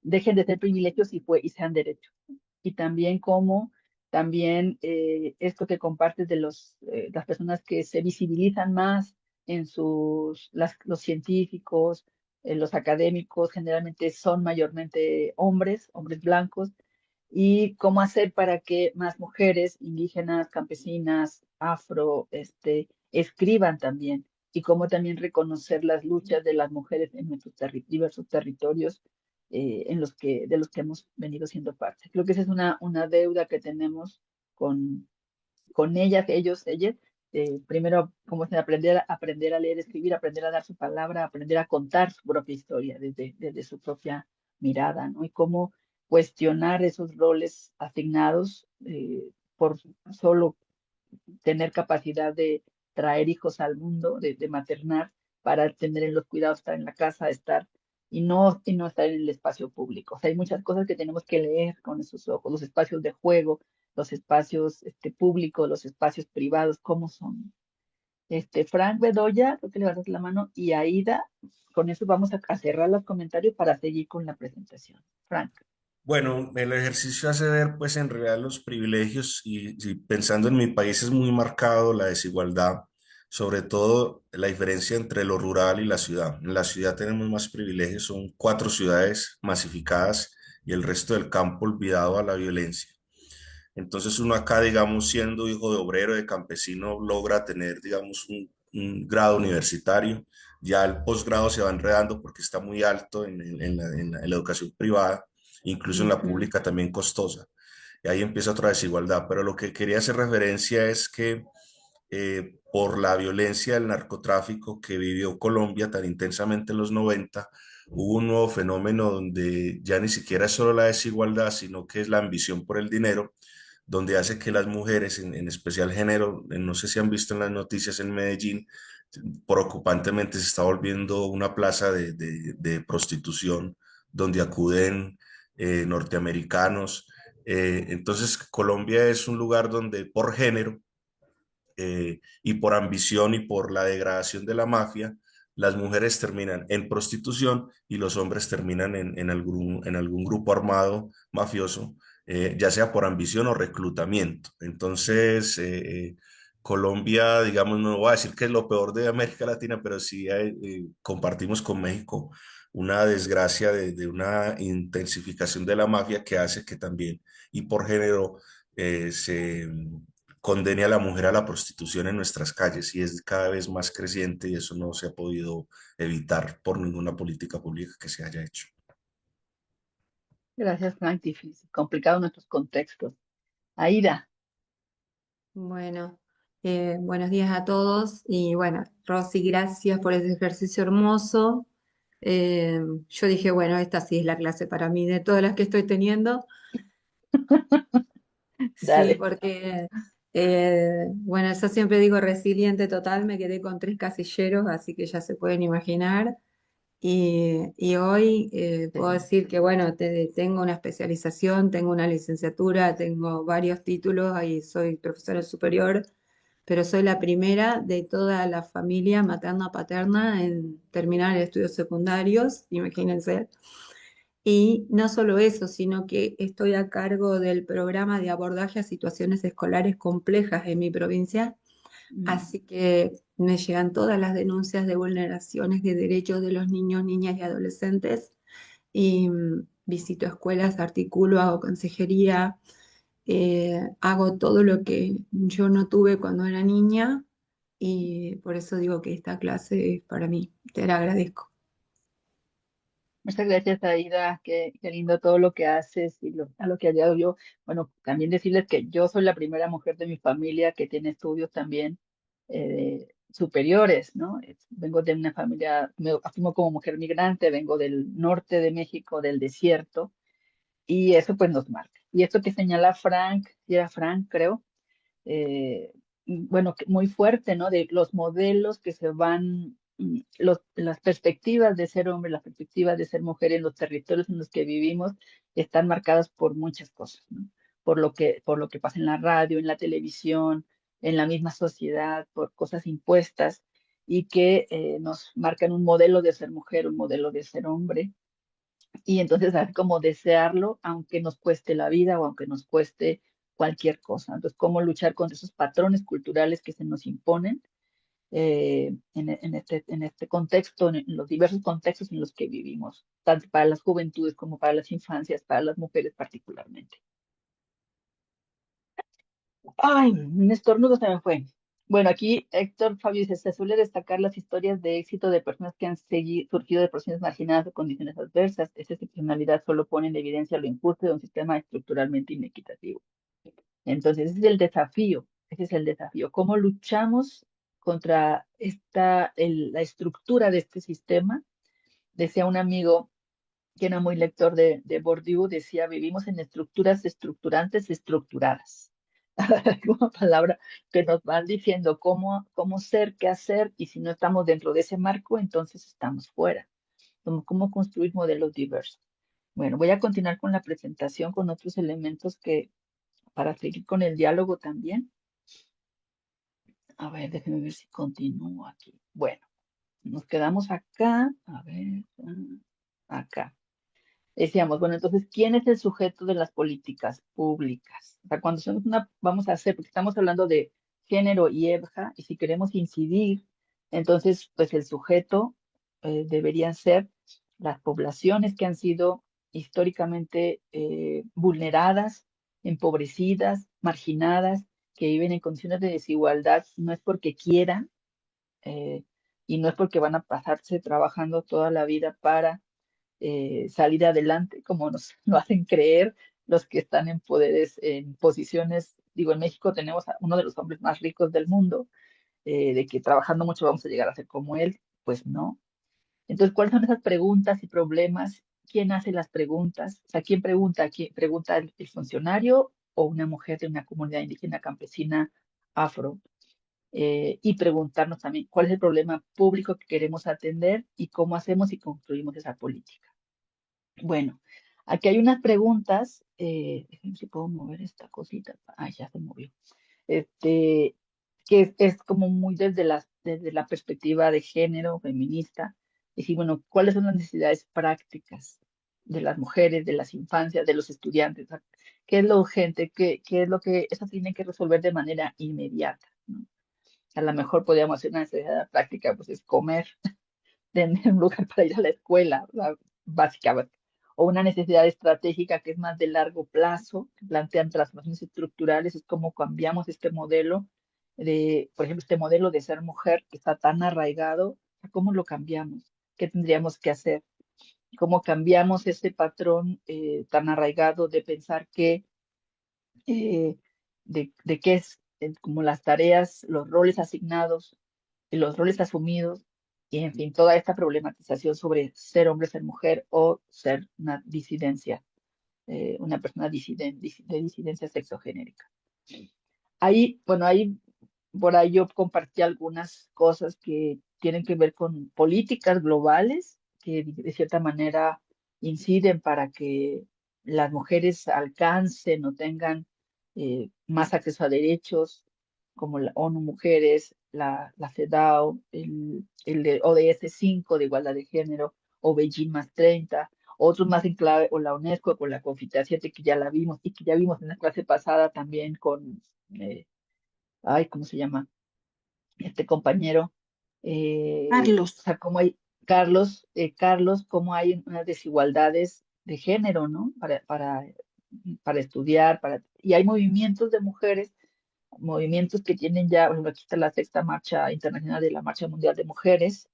dejen de ser privilegios y sean derechos. Y también cómo, también esto que compartes de las personas que se visibilizan más en los científicos, los académicos, generalmente son mayormente hombres blancos, y cómo hacer para que más mujeres indígenas, campesinas, afro, escriban también, y cómo también reconocer las luchas de las mujeres en nuestros diversos territorios de los que hemos venido siendo parte. Creo que esa es una deuda que tenemos con, con ellas, ellas. Primero, como es aprender a leer, escribir, aprender a dar su palabra, aprender a contar su propia historia desde su propia mirada, ¿no? Y cómo cuestionar esos roles asignados por solo tener capacidad de traer hijos al mundo, de maternar, para tener en los cuidados, estar en la casa, estar y no estar en el espacio público. O sea, hay muchas cosas que tenemos que leer con esos ojos, los espacios de juego, los espacios públicos, los espacios privados, cómo son. Frank Bedoya, creo que levantas la mano, y Aida, con eso vamos a cerrar los comentarios para seguir con la presentación. Frank. Bueno, el ejercicio hace ver pues en realidad los privilegios y pensando en mi país es muy marcado la desigualdad, sobre todo la diferencia entre lo rural y la ciudad. En la ciudad tenemos más privilegios, son 4 ciudades masificadas y el resto del campo olvidado a la violencia. Entonces uno acá, digamos, siendo hijo de obrero, de campesino, logra tener, digamos, un grado universitario. Ya el posgrado se va enredando porque está muy alto en la educación privada, incluso en la pública también costosa. Y ahí empieza otra desigualdad. Pero lo que quería hacer referencia es que por la violencia del narcotráfico que vivió Colombia tan intensamente en los 90, hubo un nuevo fenómeno donde ya ni siquiera es solo la desigualdad, sino que es la ambición por el dinero, donde hace que las mujeres, en especial género, no sé si han visto en las noticias en Medellín, preocupantemente se está volviendo una plaza de prostitución donde acuden norteamericanos. Entonces, Colombia es un lugar donde por género y por ambición y por la degradación de la mafia, las mujeres terminan en prostitución y los hombres terminan en algún grupo armado mafioso ya sea por ambición o reclutamiento. Entonces, Colombia, digamos, no voy a decir que es lo peor de América Latina, pero sí compartimos con México una desgracia de una intensificación de la mafia que hace que también, y por género, se condene a la mujer a la prostitución en nuestras calles y es cada vez más creciente y eso no se ha podido evitar por ninguna política pública que se haya hecho. Gracias, Frank. Difícil, complicado nuestros contextos. Aida. Bueno, buenos días a todos y bueno, Rosy, gracias por ese ejercicio hermoso. Yo dije, bueno, esta sí es la clase para mí de todas las que estoy teniendo. Sí, Dale. porque, bueno, yo siempre digo resiliente total, me quedé con 3 casilleros, así que ya se pueden imaginar. Y hoy puedo decir que, bueno, tengo una especialización, tengo una licenciatura, tengo varios títulos, ahí soy profesora superior, pero soy la primera de toda la familia materna-paterna en terminar estudios secundarios, imagínense. Y no solo eso, sino que estoy a cargo del programa de abordaje a situaciones escolares complejas en mi provincia. Así que me llegan todas las denuncias de vulneraciones de derechos de los niños, niñas y adolescentes. Y visito escuelas, articulo, hago consejería, hago todo lo que yo no tuve cuando era niña. Y por eso digo que esta clase es para mí. Te la agradezco. Muchas gracias, Aida. Qué lindo todo lo que haces y a lo que has llegado yo. Bueno, también decirles que yo soy la primera mujer de mi familia que tiene estudios también superiores, ¿no? Vengo de una familia, me asumo como mujer migrante, vengo del norte de México, del desierto, y eso pues nos marca. Y esto que señala Frank, si era Frank, creo, eh, bueno, muy fuerte, ¿no? De los modelos que se van, las perspectivas de ser hombre, las perspectivas de ser mujer en los territorios en los que vivimos están marcadas por muchas cosas, ¿no? Por lo que pasa en la radio, en la televisión, en la misma sociedad, por cosas impuestas y que nos marcan un modelo de ser mujer, un modelo de ser hombre. Y entonces hay como desearlo, aunque nos cueste la vida o aunque nos cueste cualquier cosa. Entonces, cómo luchar contra esos patrones culturales que se nos imponen en este contexto, en los diversos contextos en los que vivimos, tanto para las juventudes como para las infancias, para las mujeres particularmente. Ay, un estornudo se me fue. Bueno, aquí Héctor Fabio dice, se suele destacar las historias de éxito de personas que han surgido de personas marginadas o condiciones adversas. Esa excepcionalidad solo pone en evidencia lo injusto de un sistema estructuralmente inequitativo. Entonces, ese es el desafío, ese es el desafío. ¿Cómo luchamos contra la estructura de este sistema? Decía un amigo que era muy lector de Bourdieu, decía, vivimos en estructuras estructurantes estructuradas. Una palabra que nos van diciendo cómo ser, qué hacer, y si no estamos dentro de ese marco, entonces estamos fuera. Cómo construir modelos diversos. Bueno, voy a continuar con la presentación con otros elementos para seguir con el diálogo también. A ver, déjenme ver si continúo aquí. Bueno, nos quedamos acá. A ver, acá. Decíamos, bueno, entonces, ¿quién es el sujeto de las políticas públicas? O sea, cuando vamos a hacer, porque estamos hablando de género y EBJA, y si queremos incidir, entonces, pues el sujeto deberían ser las poblaciones que han sido históricamente vulneradas, empobrecidas, marginadas, que viven en condiciones de desigualdad, no es porque quieran, eh, y no es porque van a pasarse trabajando toda la vida para salir adelante, como nos lo hacen creer los que están en poderes, en posiciones. Digo, en México tenemos a uno de los hombres más ricos del mundo, de que trabajando mucho vamos a llegar a ser como él, pues no. Entonces, ¿cuáles son esas preguntas y problemas? ¿Quién hace las preguntas? O sea, ¿quién pregunta? ¿Quién pregunta el funcionario o una mujer de una comunidad indígena campesina afro? Y preguntarnos también cuál es el problema público que queremos atender y cómo hacemos y construimos esa política. Bueno, aquí hay unas preguntas. Déjenme si puedo mover esta cosita. Ay, ya se movió. Que es como muy desde la perspectiva de género feminista. Decir, bueno, ¿cuáles son las necesidades prácticas de las mujeres, de las infancias, de los estudiantes? O sea, ¿Qué es lo urgente? ¿Qué es lo que eso tiene que resolver de manera inmediata, ¿no? A lo mejor podríamos hacer una necesidad práctica, pues es comer, tener un lugar para ir a la escuela, básicamente. O una necesidad estratégica que es más de largo plazo, que plantean transformaciones estructurales, es cómo cambiamos este modelo por ejemplo, este modelo de ser mujer que está tan arraigado, ¿cómo lo cambiamos? ¿Qué tendríamos que hacer? ¿Cómo cambiamos ese patrón tan arraigado de pensar que eh, de qué es como las tareas, los roles asignados y los roles asumidos, y en fin, toda esta problematización sobre ser hombre, ser mujer o ser una disidencia, una persona de disidencia sexogenérica. Ahí, bueno, por ahí yo compartí algunas cosas que tienen que ver con políticas globales que de cierta manera inciden para que las mujeres alcancen o tengan más acceso a derechos, como la ONU Mujeres, la CEDAW, el de ODS 5 de igualdad de género, o Beijing más 30, otros más en clave, o la UNESCO con la CONFITA 7, que ya la vimos y que ya vimos en la clase pasada también con, ¿cómo se llama? Este compañero, o Carlos. sea, cómo hay, Carlos, cómo hay unas desigualdades de género, ¿no? Para estudiar, y hay movimientos de mujeres, movimientos que tienen ya, por ejemplo, aquí está la sexta marcha internacional de la Marcha Mundial de Mujeres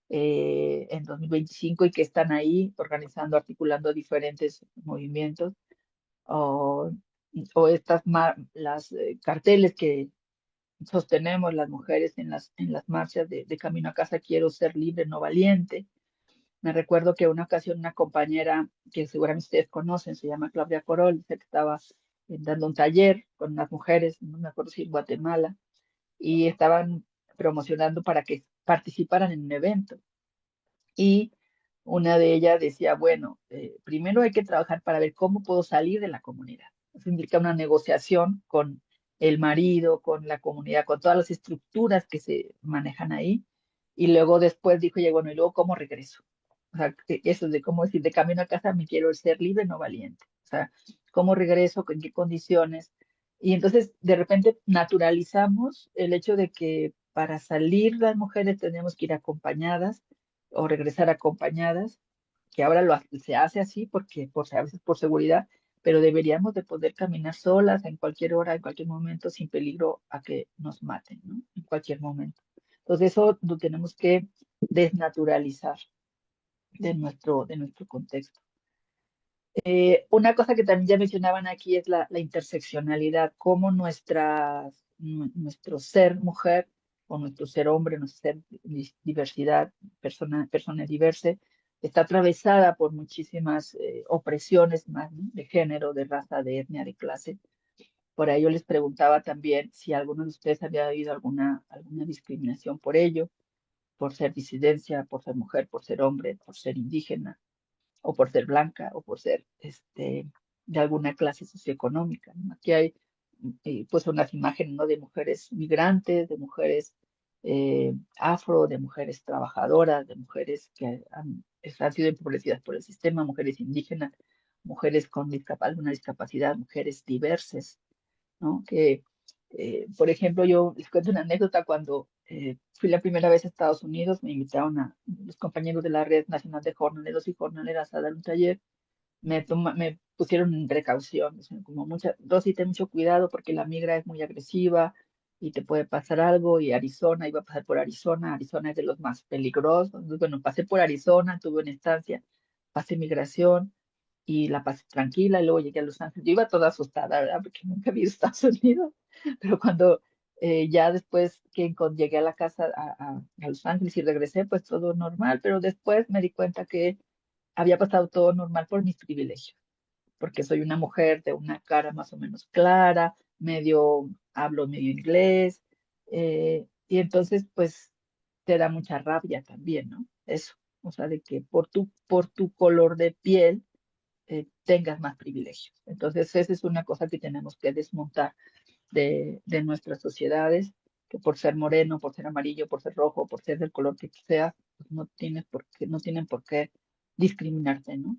en 2025 y que están ahí organizando, articulando diferentes movimientos, o, o las carteles que sostenemos las mujeres en las marchas de Camino a Casa, quiero ser libre, no valiente. Me recuerdo que una ocasión una compañera que seguramente ustedes conocen, se llama Claudia Corol, dice que estaba dando un taller con unas mujeres, no me acuerdo si en Guatemala, y estaban promocionando para que participaran en un evento. Y una de ellas decía, bueno, primero hay que trabajar para ver cómo puedo salir de la comunidad. Eso implica una negociación con el marido, con la comunidad, con todas las estructuras que se manejan ahí. Y luego después dijo, ya, bueno, y luego cómo regreso. O sea, eso de cómo decir, de camino a casa me quiero ser libre, no valiente. O sea, cómo regreso, en qué condiciones. Y entonces, de repente, naturalizamos el hecho de que para salir las mujeres tenemos que ir acompañadas o regresar acompañadas, que ahora se hace así porque a veces por seguridad, pero deberíamos de poder caminar solas en cualquier hora, en cualquier momento, sin peligro a que nos maten, ¿no? En cualquier momento. Entonces eso lo tenemos que desnaturalizar de nuestro contexto. Una cosa que también ya mencionaban aquí es la interseccionalidad, cómo nuestro ser mujer o nuestro ser hombre, nuestro ser diversidad, persona diversa, está atravesada por muchísimas opresiones más, ¿no? De género, de raza, de etnia, de clase. Por ahí yo les preguntaba también si alguno de ustedes había habido alguna discriminación por ello, por ser disidencia, por ser mujer, por ser hombre, por ser indígena o por ser blanca o por ser de alguna clase socioeconómica, ¿no? Aquí hay pues unas imágenes, ¿no? De mujeres migrantes, de mujeres afro, de mujeres trabajadoras, de mujeres que han sido empobrecidas por el sistema, mujeres indígenas, mujeres con alguna discapacidad, mujeres diversas, ¿no? Que, por ejemplo, yo les cuento una anécdota cuando fui la primera vez a Estados Unidos, me invitaron a los compañeros de la Red Nacional de Jornaleros y Jornaleras a dar un taller, me pusieron en precaución, o sea, como Rosy, ten mucho cuidado porque la migra es muy agresiva y te puede pasar algo, y Arizona, iba a pasar por Arizona, Arizona es de los más peligrosos, entonces, bueno, pasé por Arizona, tuve una estancia, pasé migración, y la pasé tranquila, y luego llegué a Los Ángeles. Yo iba toda asustada, ¿verdad? Porque nunca había ido a Estados Unidos, pero cuando ya después que llegué a la casa a Los Ángeles y regresé, pues todo normal, pero después me di cuenta que había pasado todo normal por mis privilegios, porque soy una mujer de una cara más o menos clara, hablo medio inglés, y entonces pues te da mucha rabia también, ¿no? Eso, o sea, de que por tu color de piel, tengas más privilegios. Entonces, esa es una cosa que tenemos que desmontar de nuestras sociedades, que por ser moreno, por ser amarillo, por ser rojo, por ser del color que sea, pues no tienen por qué discriminarte, ¿no?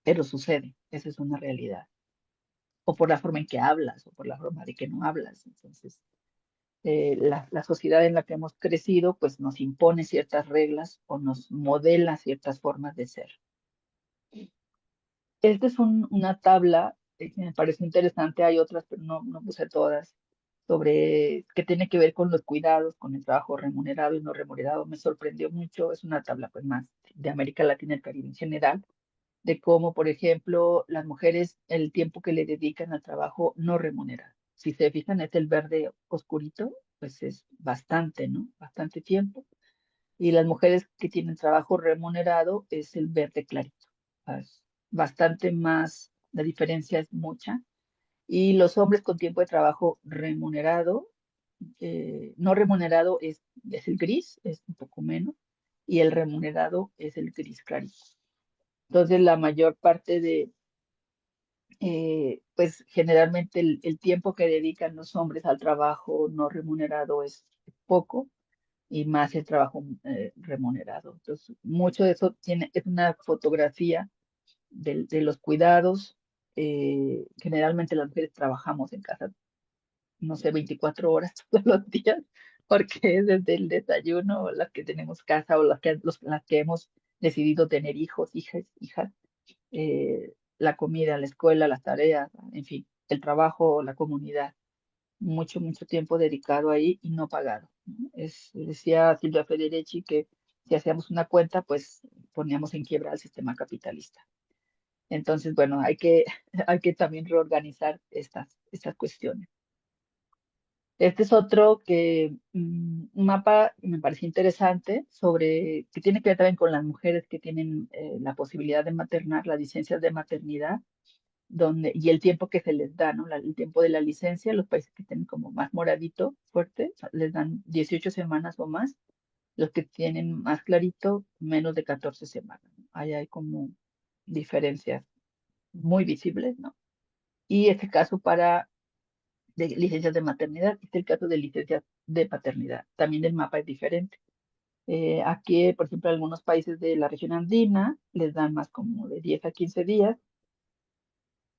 Pero sucede, esa es una realidad. o por la forma en que hablas, o por la forma de que no hablas. Entonces, la sociedad en la que hemos crecido, pues nos impone ciertas reglas o nos modela ciertas formas de ser. Esta es una tabla que me parece interesante, hay otras, pero no puse todas, sobre qué tiene que ver con los cuidados, con el trabajo remunerado y no remunerado. Me sorprendió mucho, es una tabla pues más de América Latina y el Caribe en general, de cómo, por ejemplo, las mujeres, el tiempo que le dedican al trabajo no remunerado. Si se fijan, es el verde oscurito, pues es bastante, ¿no? Bastante tiempo. Y las mujeres que tienen trabajo remunerado es el verde clarito. Es bastante más, la diferencia es mucha. Y los hombres con tiempo de trabajo remunerado, no remunerado es el gris, es un poco menos, y el remunerado es el gris clarito. Entonces, la mayor parte pues generalmente el tiempo que dedican los hombres al trabajo no remunerado es poco y más el trabajo remunerado. Entonces, mucho de eso es una fotografía de los cuidados. Generalmente las mujeres trabajamos en casa, no sé, 24 horas todos los días, porque es desde el desayuno, las que tenemos casa o las que hemos decidido tener hijos, hijas, la comida, la escuela, las tareas, en fin, el trabajo, la comunidad. Mucho tiempo dedicado ahí y no pagado, ¿no? Decía Silvia Federici que si hacíamos una cuenta, pues poníamos en quiebra al sistema capitalista. Entonces, bueno, hay que también reorganizar estas cuestiones. Este es otro un mapa que me parece interesante que tiene que ver también con las mujeres que tienen la posibilidad de maternar, las licencias de maternidad, y el tiempo que se les da, ¿no? El tiempo de la licencia, los países que tienen como más moradito, fuerte, les dan 18 semanas o más, los que tienen más clarito, menos de 14 semanas, ¿no? Ahí hay como diferencias muy visibles, ¿no? Y este caso de licencias de maternidad, este es el caso de licencias de paternidad. También el mapa es diferente. Aquí, por ejemplo, en algunos países de la región andina les dan más como de 10 a 15 días.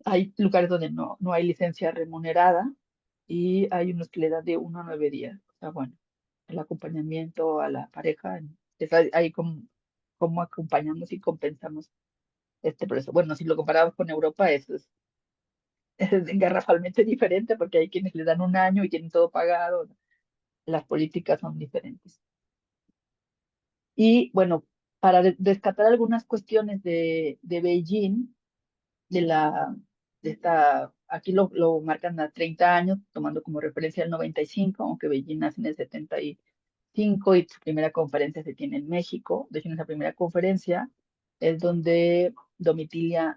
Hay lugares donde no hay licencia remunerada y hay unos que le dan de 1 a 9 días. O sea, bueno, el acompañamiento a la pareja, es ahí como acompañamos y compensamos este proceso. Bueno, si lo comparamos con Europa, eso es garrafalmente diferente porque hay quienes le dan 1 año y tienen todo pagado. Las políticas son diferentes. Y bueno, para rescatar algunas cuestiones de Beijing, de la, aquí lo marcan a 30 años, tomando como referencia el 95, aunque Beijing nace en el 75 y su primera conferencia se tiene en México. De hecho, en esa primera conferencia es donde Domitila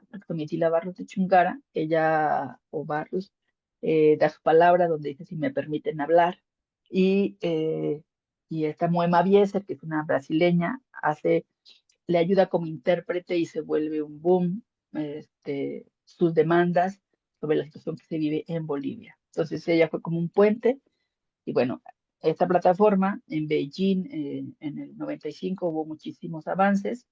Barros de Chungara, ella o Barros, da su palabra, donde dice si me permiten hablar. Y, y esta Moema Bieser, que es una brasileña, le ayuda como intérprete y se vuelve un boom sus demandas sobre la situación que se vive en Bolivia. Entonces ella fue como un puente y bueno, esta plataforma en Beijing en el 95 hubo muchísimos avances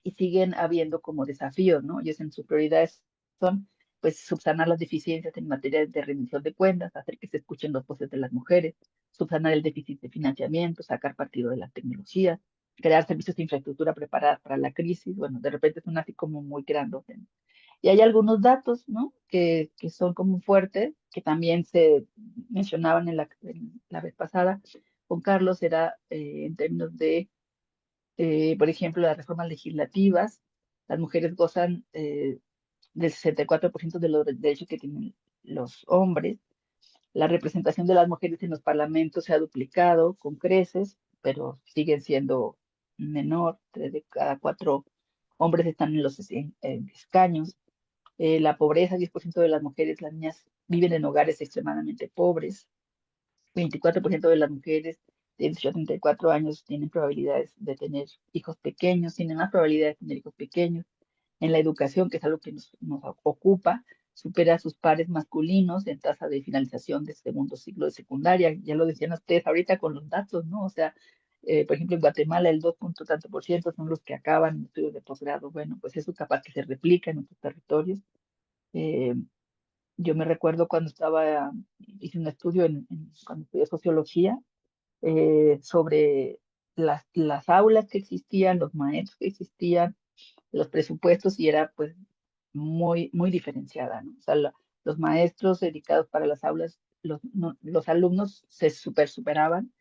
y siguen habiendo como desafíos, ¿no? Ellos en sus prioridades son pues subsanar las deficiencias en materia de rendición de cuentas, hacer que se escuchen los voces de las mujeres, subsanar el déficit de financiamiento, sacar partido de la tecnología, crear servicios de infraestructura preparadas para la crisis. Bueno, de repente son así como muy grandes, ¿no? Y hay algunos datos, ¿no? Que son como fuertes, que también se mencionaban en la vez pasada con Carlos, era en términos de por ejemplo, las reformas legislativas. Las mujeres gozan del 64% de los derechos que tienen los hombres. La representación de las mujeres en los parlamentos se ha duplicado con creces, pero siguen siendo menor. 3 de cada 4 hombres están en los escaños. La pobreza, 10% de las mujeres, las niñas, viven en hogares extremadamente pobres. 24% de las mujeres de 18 a 34 años tienen probabilidades de tener hijos pequeños, tienen más probabilidades de tener hijos pequeños. En la educación, que es algo que nos ocupa, supera a sus pares masculinos en tasa de finalización de segundo ciclo de secundaria. Ya lo decían ustedes ahorita con los datos, ¿no? O sea, por ejemplo, en Guatemala el 2 punto tanto por ciento son los que acaban estudios de posgrado. Bueno, pues eso capaz que se replica en otros territorios. Yo me recuerdo cuando hice un estudio cuando estudié sociología, sobre las aulas que existían, los maestros que existían, los presupuestos, y era pues muy, muy diferenciada, ¿no? O sea, los maestros dedicados para las aulas, los alumnos se superaban,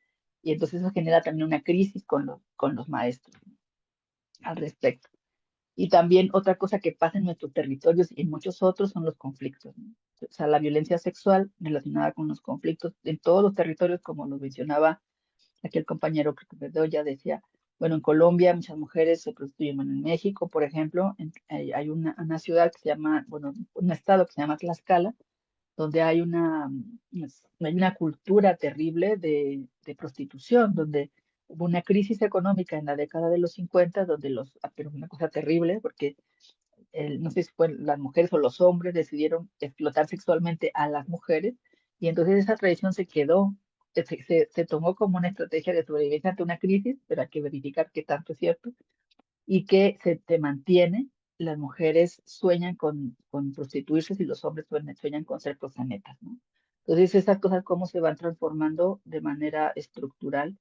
y entonces eso genera también una crisis con los maestros, ¿no? Al respecto. Y también otra cosa que pasa en nuestros territorios y en muchos otros son los conflictos, ¿no? O sea, la violencia sexual relacionada con los conflictos en todos los territorios, como lo mencionaba aquí el compañero que ya decía, bueno, en Colombia muchas mujeres se prostituyen. Bueno, en México, por ejemplo, hay una ciudad que se llama, bueno, un estado que se llama Tlaxcala, donde hay una cultura terrible de prostitución, donde hubo una crisis económica en la década de los 50, pero una cosa terrible, porque no sé si fueron las mujeres o los hombres decidieron explotar sexualmente a las mujeres, y entonces esa tradición se quedó, se tomó como una estrategia de sobrevivencia ante una crisis, pero hay que verificar qué tanto es cierto, y que se mantiene. Las mujeres sueñan con prostituirse y los hombres sueñan con ser proxenetas, ¿no? Entonces esas cosas cómo se van transformando de manera estructural.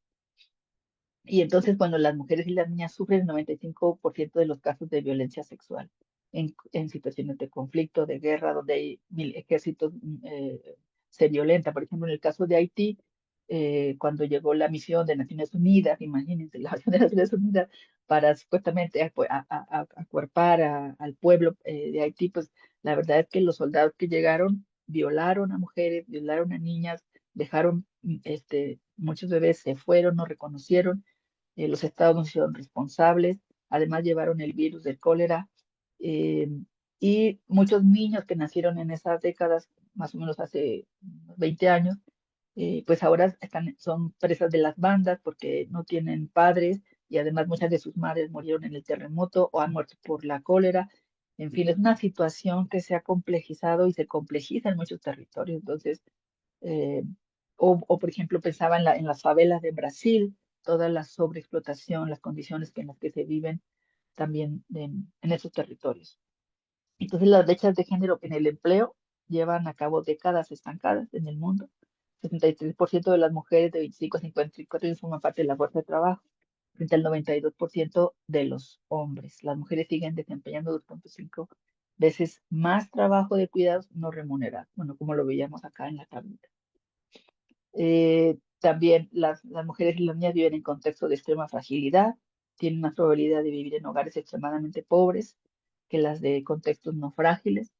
Y entonces, bueno, las mujeres y las niñas sufren el 95% de los casos de violencia sexual en situaciones de conflicto, de guerra, donde hay ejércitos, se violenta. Por ejemplo, en el caso de Haití, cuando llegó la misión de Naciones Unidas, imagínense, la misión de Naciones Unidas para supuestamente acuerpar al pueblo de Haití, pues la verdad es que los soldados que llegaron violaron a mujeres, violaron a niñas, dejaron, muchos bebés se fueron, no reconocieron. Los estados no se hicieron responsables, además llevaron el virus del cólera, eh, y muchos niños que nacieron en esas décadas, más o menos hace 20 años, pues ahora son presas de las bandas porque no tienen padres, y además muchas de sus madres murieron en el terremoto o han muerto por la cólera. En fin, es una situación que se ha complejizado y se complejiza en muchos territorios. Entonces, eh, por ejemplo, pensaba en las favelas de Brasil, toda la sobreexplotación, las condiciones en las que se viven también en esos territorios. Entonces, las brechas de género en el empleo llevan a cabo décadas estancadas en el mundo. 63% de las mujeres de 25 a 54 años forman parte de la fuerza de trabajo, frente al 92% de los hombres. Las mujeres siguen desempeñando 2.5 veces más trabajo de cuidados no remunerado, bueno, como lo veíamos acá en la tablita. También las mujeres y las niñas viven en contextos de extrema fragilidad, tienen más probabilidad de vivir en hogares extremadamente pobres que las de contextos no frágiles.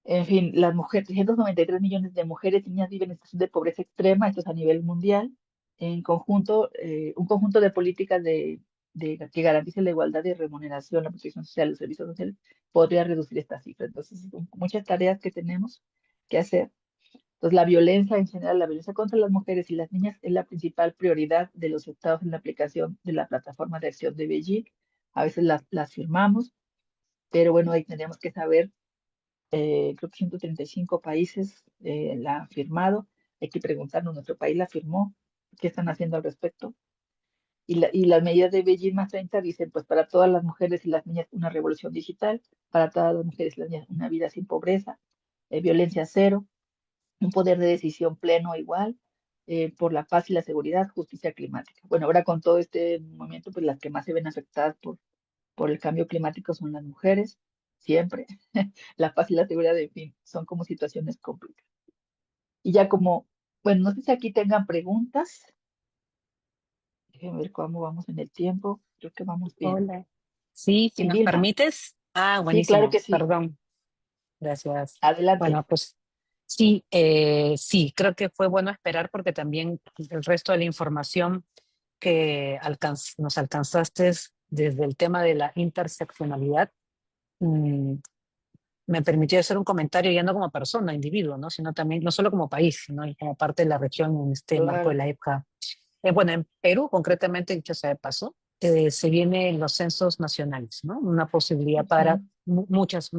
En fin, las mujeres, 393 millones de mujeres y niñas viven en situación de pobreza extrema, esto es a nivel mundial. En conjunto, un conjunto de políticas que garanticen la igualdad de remuneración, la protección social, los servicios sociales, podría reducir esta cifra. Entonces, son muchas tareas que tenemos que hacer. Entonces, la violencia en general, la violencia contra las mujeres y las niñas es la principal prioridad de los estados en la aplicación de la plataforma de acción de Beijing. A veces las firmamos, pero bueno, ahí tendríamos que saber, creo que 135 países la han firmado. Hay que preguntarnos, ¿nuestro país la firmó? ¿Qué están haciendo al respecto? Y las medidas de Beijing más 30 dicen, pues para todas las mujeres y las niñas una revolución digital, para todas las mujeres y las niñas una vida sin pobreza, violencia cero, un poder de decisión pleno igual, por la paz y la seguridad, justicia climática. Bueno, ahora con todo este movimiento, pues las que más se ven afectadas por el cambio climático son las mujeres, siempre. La paz y la seguridad, en fin, son como situaciones complicadas. Y ya como, bueno, no sé si aquí tengan preguntas. Déjenme ver cómo vamos en el tiempo. Creo que vamos bien. Hola. Sí, si Sí, nos Vilma. permites. Ah, Sí, claro buenísimo. que sí. Perdón. Gracias. Adelante. Bueno, pues sí, sí, creo que fue bueno esperar porque también el resto de la información que nos alcanzaste desde el tema de la interseccionalidad, me permitió hacer un comentario ya no como persona, individuo, ¿no? Sino también, no solo como país, sino y como parte de la región en este marco de Claro. la EPCA. Bueno, en Perú, concretamente, dicho sea de paso, se vienen los censos nacionales, ¿no? Una posibilidad para muchas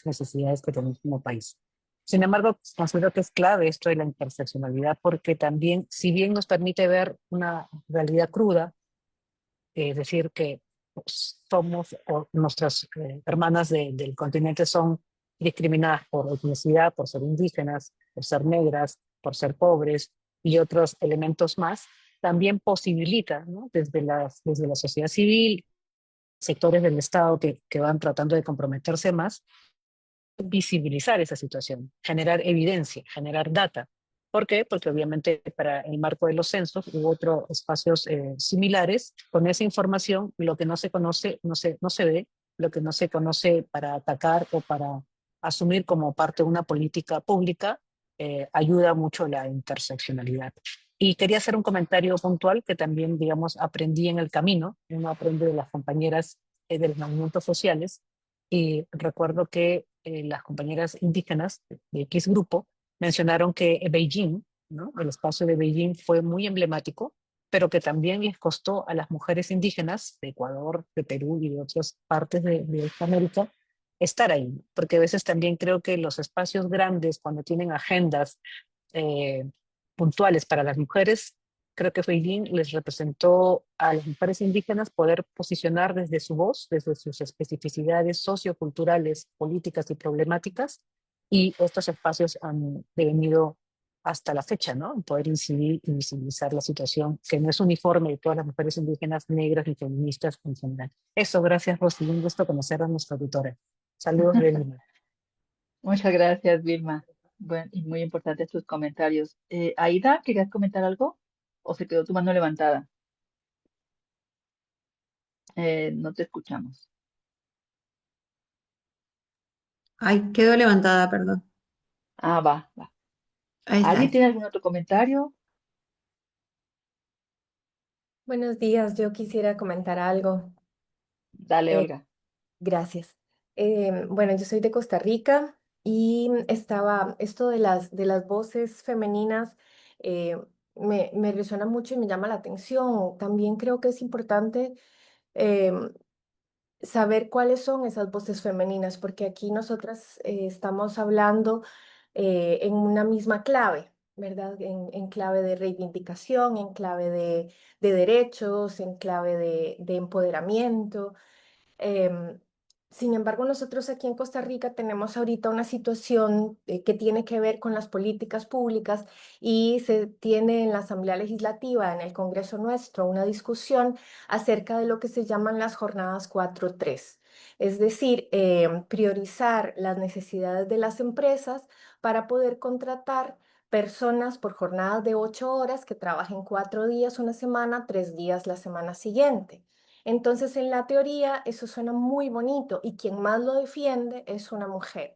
necesidades que tenemos como país. Sin embargo, considero que es clave esto de la interseccionalidad porque también, si bien nos permite ver una realidad cruda, es decir, que pues, somos, o nuestras hermanas del continente son discriminadas por etnicidad, por ser indígenas, por ser negras, por ser pobres y otros elementos más, también posibilita, ¿no? Desde la sociedad civil, sectores del Estado que van tratando de comprometerse más, visibilizar esa situación, generar evidencia, generar data. ¿Por qué? Porque obviamente para el marco de los censos u otros espacios similares, con esa información, lo que no se conoce no se ve, lo que no se conoce para atacar o para asumir como parte de una política pública, ayuda mucho la interseccionalidad. Y quería hacer un comentario puntual que también, digamos, aprendí en el camino. Uno aprende de las compañeras de los movimientos sociales, y recuerdo que las compañeras indígenas de X grupo mencionaron que Beijing, ¿no? El espacio de Beijing fue muy emblemático, pero que también les costó a las mujeres indígenas de Ecuador, de Perú y de otras partes de América estar ahí, porque a veces también creo que los espacios grandes, cuando tienen agendas eh, puntuales para las mujeres, creo que Beijing les representó a las mujeres indígenas poder posicionar desde su voz, desde sus especificidades socioculturales, políticas y problemáticas, y estos espacios han devenido hasta la fecha, ¿no? Poder incidir y visibilizar la situación que no es uniforme de todas las mujeres indígenas, negras y feministas en general. Eso, gracias, Rosy. Un gusto conocer a nuestra auditora. Saludos de Lima. Muchas gracias, Vilma. Bueno, y muy importantes tus comentarios. Aida, ¿querías comentar algo? ¿O se quedó tu mano levantada? No te escuchamos. Ay, quedó levantada, perdón. Ah, va. Ahí está. ¿Alguien tiene algún otro comentario? Buenos días, yo quisiera comentar algo. Dale, Eh, Olga. gracias. Bueno, yo soy de Costa Rica y esto de las voces femeninas eh, me resuena mucho y me llama la atención. También creo que es importante em, saber cuáles son esas voces femeninas, porque aquí nosotras estamos hablando en una misma clave, ¿verdad? En clave de reivindicación, en clave de derechos, en clave de empoderamiento. Em, Sin embargo, nosotros aquí en Costa Rica tenemos ahorita una situación que tiene que ver con las políticas públicas y se tiene en la Asamblea Legislativa, en el Congreso nuestro, una discusión acerca de lo que se llaman las jornadas 4-3. Es decir, priorizar las necesidades de las empresas para poder contratar personas por jornadas de 8 horas que trabajen 4 días una semana, 3 días la semana siguiente. Entonces, en la teoría, eso suena muy bonito y quien más lo defiende es una mujer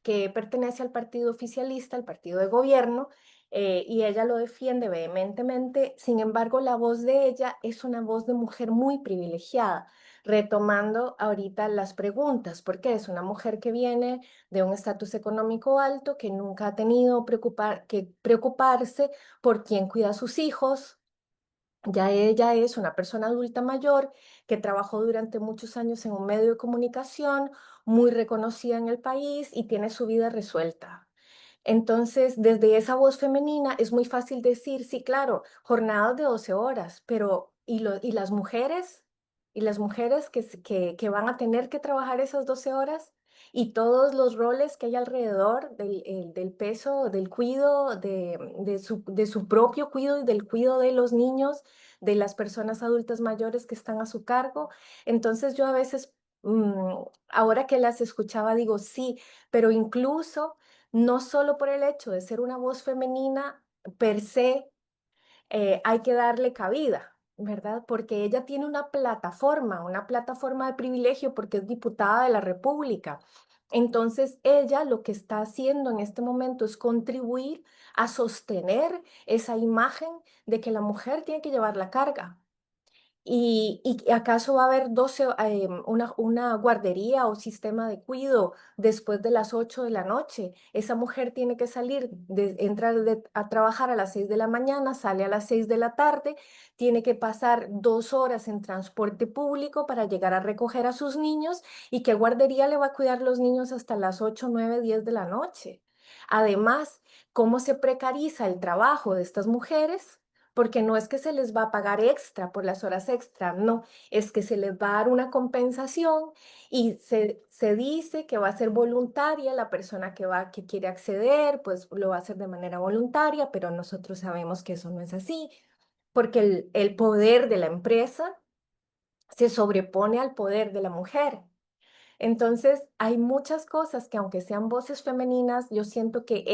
que pertenece al partido oficialista, al partido de gobierno, y ella lo defiende vehementemente. Sin embargo, la voz de ella es una voz de mujer muy privilegiada. Retomando ahorita las preguntas, porque es una mujer que viene de un estatus económico alto, que nunca ha tenido que preocuparse por quién cuida a sus hijos. Ya ella es una persona adulta mayor que trabajó durante muchos años en un medio de comunicación muy reconocida en el país y tiene su vida resuelta. Entonces, desde esa voz femenina es muy fácil decir, sí, claro, jornadas de 12 horas, pero ¿y las mujeres? ¿Y las mujeres que van a tener que trabajar esas 12 horas? Y todos los roles que hay alrededor del peso, del cuido, de su propio cuido y del cuido de los niños, de las personas adultas mayores que están a su cargo. Entonces yo a veces, ahora que las escuchaba, digo, sí, pero incluso no solo por el hecho de ser una voz femenina per se, hay que darle cabida, ¿verdad? Porque ella tiene una plataforma de privilegio porque es diputada de la República. Entonces, ella lo que está haciendo en este momento es contribuir a sostener esa imagen de que la mujer tiene que llevar la carga. ¿Y acaso va a haber una guardería o sistema de cuidado después de las 8 de la noche? Esa mujer tiene que salir, a trabajar a las 6 de la mañana, sale a las 6 de la tarde, tiene que pasar 2 horas en transporte público para llegar a recoger a sus niños. ¿Y qué guardería le va a cuidar los niños hasta las 8, 9, 10 de la noche? Además, ¿cómo se precariza el trabajo de estas mujeres? porque no es que se les va a pagar extra por las horas extra, no, es que se les va a dar una compensación y se dice que va a ser voluntaria la persona que quiere acceder, pues lo va a hacer de manera voluntaria, pero nosotros sabemos que eso no es así, porque el poder de la empresa se sobrepone al poder de la mujer. Entonces, hay muchas cosas que aunque sean voces femeninas, yo siento que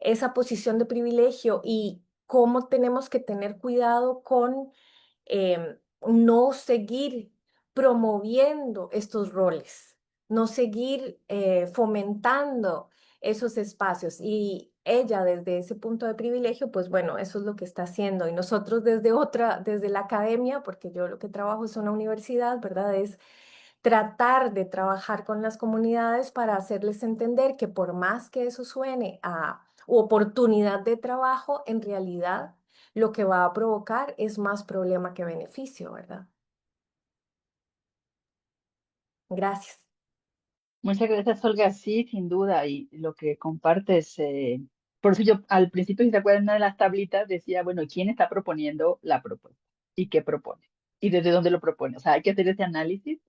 esa posición de privilegio y cómo tenemos que tener cuidado con no seguir promoviendo estos roles, no seguir fomentando esos espacios. Y ella desde ese punto de privilegio, pues bueno, eso es lo que está haciendo. Y nosotros desde la academia, porque yo lo que trabajo es una universidad, ¿verdad? Es tratar de trabajar con las comunidades para hacerles entender que por más que eso suene a oportunidad de trabajo, en realidad lo que va a provocar es más problema que beneficio, ¿verdad? Gracias. Muchas gracias, Olga. Sí, sin duda, y lo que compartes, por eso yo al principio, si se acuerdan, una de las tablitas decía, bueno, ¿quién está proponiendo la propuesta? ¿Y qué propone? ¿Y desde dónde lo propone? O sea, hay que hacer ese análisis.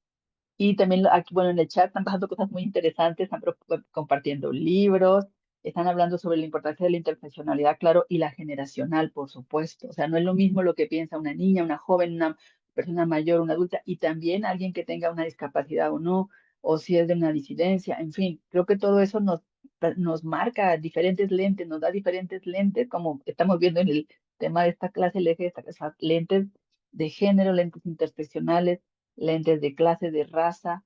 Y también aquí, bueno, en el chat están pasando cosas muy interesantes, están compartiendo libros, están hablando sobre la importancia de la interseccionalidad, claro, y la generacional, por supuesto. O sea, no es lo mismo lo que piensa una niña, una joven, una persona mayor, una adulta, y también alguien que tenga una discapacidad o no, o si es de una disidencia, en fin, creo que todo eso nos marca diferentes lentes, nos da diferentes lentes, como estamos viendo en el tema de esta clase, el eje de esta clase, lentes de género, lentes interseccionales, lentes de clase, de raza,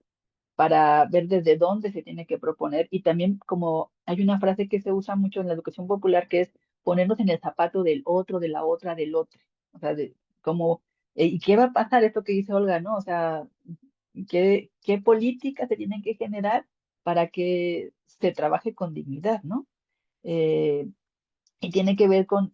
para ver desde dónde se tiene que proponer. Y también como hay una frase que se usa mucho en la educación popular, que es ponernos en el zapato del otro, de la otra, del otro. O sea, como, ¿y qué va a pasar? Esto que dice Olga, ¿no? O sea, ¿qué políticas se tienen que generar para que se trabaje con dignidad, ¿no? Eh, y tiene que ver con,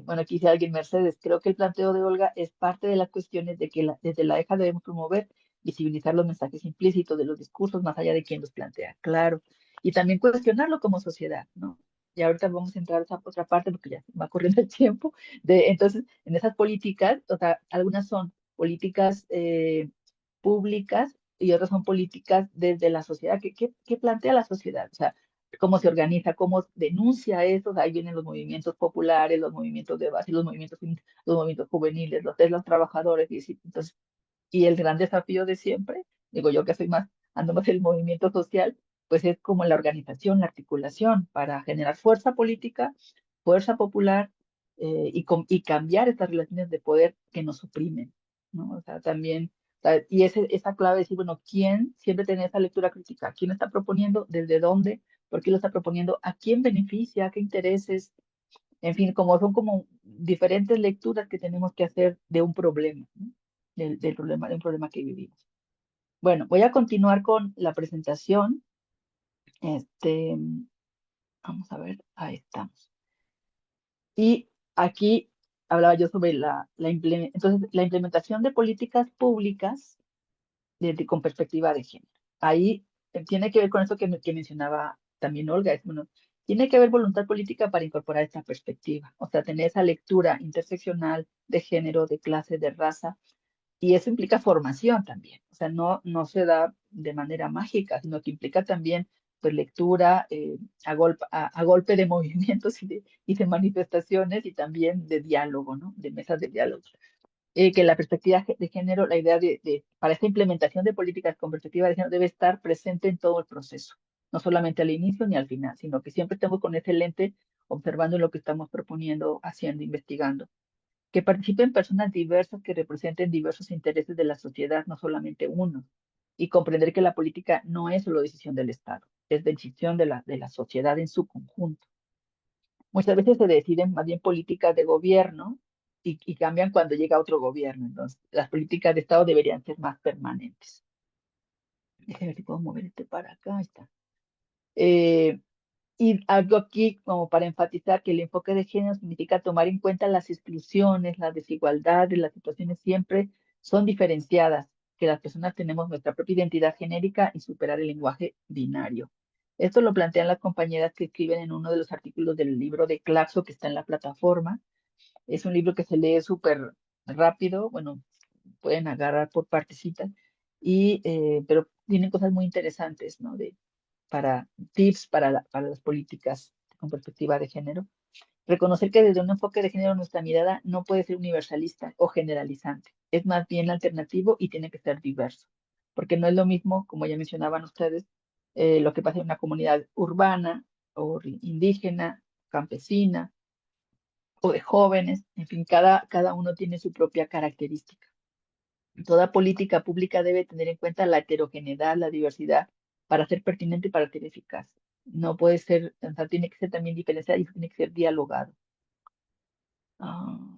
bueno, aquí dice alguien, Mercedes, creo que el planteo de Olga es parte de las cuestiones de que desde la EJA debemos promover, visibilizar los mensajes implícitos de los discursos más allá de quien los plantea, claro, y también cuestionarlo como sociedad, ¿no? Y ahorita vamos a entrar a esa otra parte porque ya se va corriendo el tiempo. Entonces, en esas políticas, o sea, algunas son políticas públicas y otras son políticas desde la sociedad. ¿Qué plantea la sociedad? O sea, cómo se organiza, cómo denuncia eso, ahí vienen los movimientos populares, los movimientos de base, los movimientos juveniles, los trabajadores, entonces, y el gran desafío de siempre, digo yo que soy más, ando más en el movimiento social, pues es como la organización, la articulación para generar fuerza política, fuerza popular, y cambiar estas relaciones de poder que nos oprimen, ¿no? O sea, también, o sea, y esa clave de decir, bueno, ¿quién siempre tiene esa lectura crítica? ¿Quién está proponiendo? ¿Desde dónde? ¿Por qué lo está proponiendo? ¿A quién beneficia? ¿A qué intereses? En fin, como son como diferentes lecturas que tenemos que hacer de un problema, ¿no? Del problema, de un problema que vivimos. Bueno, voy a continuar con la presentación. Vamos a ver, ahí estamos. Y aquí hablaba yo sobre entonces, la implementación de políticas públicas con perspectiva de género. Ahí tiene que ver con eso que mencionaba también Olga, bueno, tiene que haber voluntad política para incorporar esta perspectiva, o sea, tener esa lectura interseccional de género, de clase, de raza, y eso implica formación también, o sea, no se da de manera mágica, sino que implica también pues lectura a golpe de movimientos y de manifestaciones y también de diálogo, ¿no? De mesas de diálogo. Que la perspectiva de género, la idea para esta implementación de políticas con perspectiva de género debe estar presente en todo el proceso, no solamente al inicio ni al final, sino que siempre estemos con ese lente observando lo que estamos proponiendo, haciendo, investigando. Que participen personas diversas que representen diversos intereses de la sociedad, no solamente uno, y comprender que la política no es solo decisión del Estado, es decisión de la sociedad en su conjunto. Muchas veces se deciden más bien políticas de gobierno y cambian cuando llega otro gobierno. Entonces, las políticas de Estado deberían ser más permanentes. Déjenme ver si puedo mover para acá. Ahí está. Y algo aquí como para enfatizar que el enfoque de género significa tomar en cuenta las exclusiones, las desigualdades, las situaciones siempre son diferenciadas, que las personas tenemos nuestra propia identidad genérica y superar el lenguaje binario. Esto lo plantean las compañeras que escriben en uno de los artículos del libro de Claxo que está en la plataforma. Es un libro que se lee súper rápido, bueno, pueden agarrar por partecitas, pero tienen cosas muy interesantes, ¿no? Para tips para las políticas con perspectiva de género. Reconocer que desde un enfoque de género nuestra mirada no puede ser universalista o generalizante. Es más bien alternativo y tiene que ser diverso. Porque no es lo mismo, como ya mencionaban ustedes, lo que pasa en una comunidad urbana o indígena, campesina o de jóvenes. En fin, cada uno tiene su propia característica. Toda política pública debe tener en cuenta la heterogeneidad, la diversidad, para ser pertinente y para ser eficaz. No puede ser, o sea, tiene que ser también diferenciado y tiene que ser dialogado.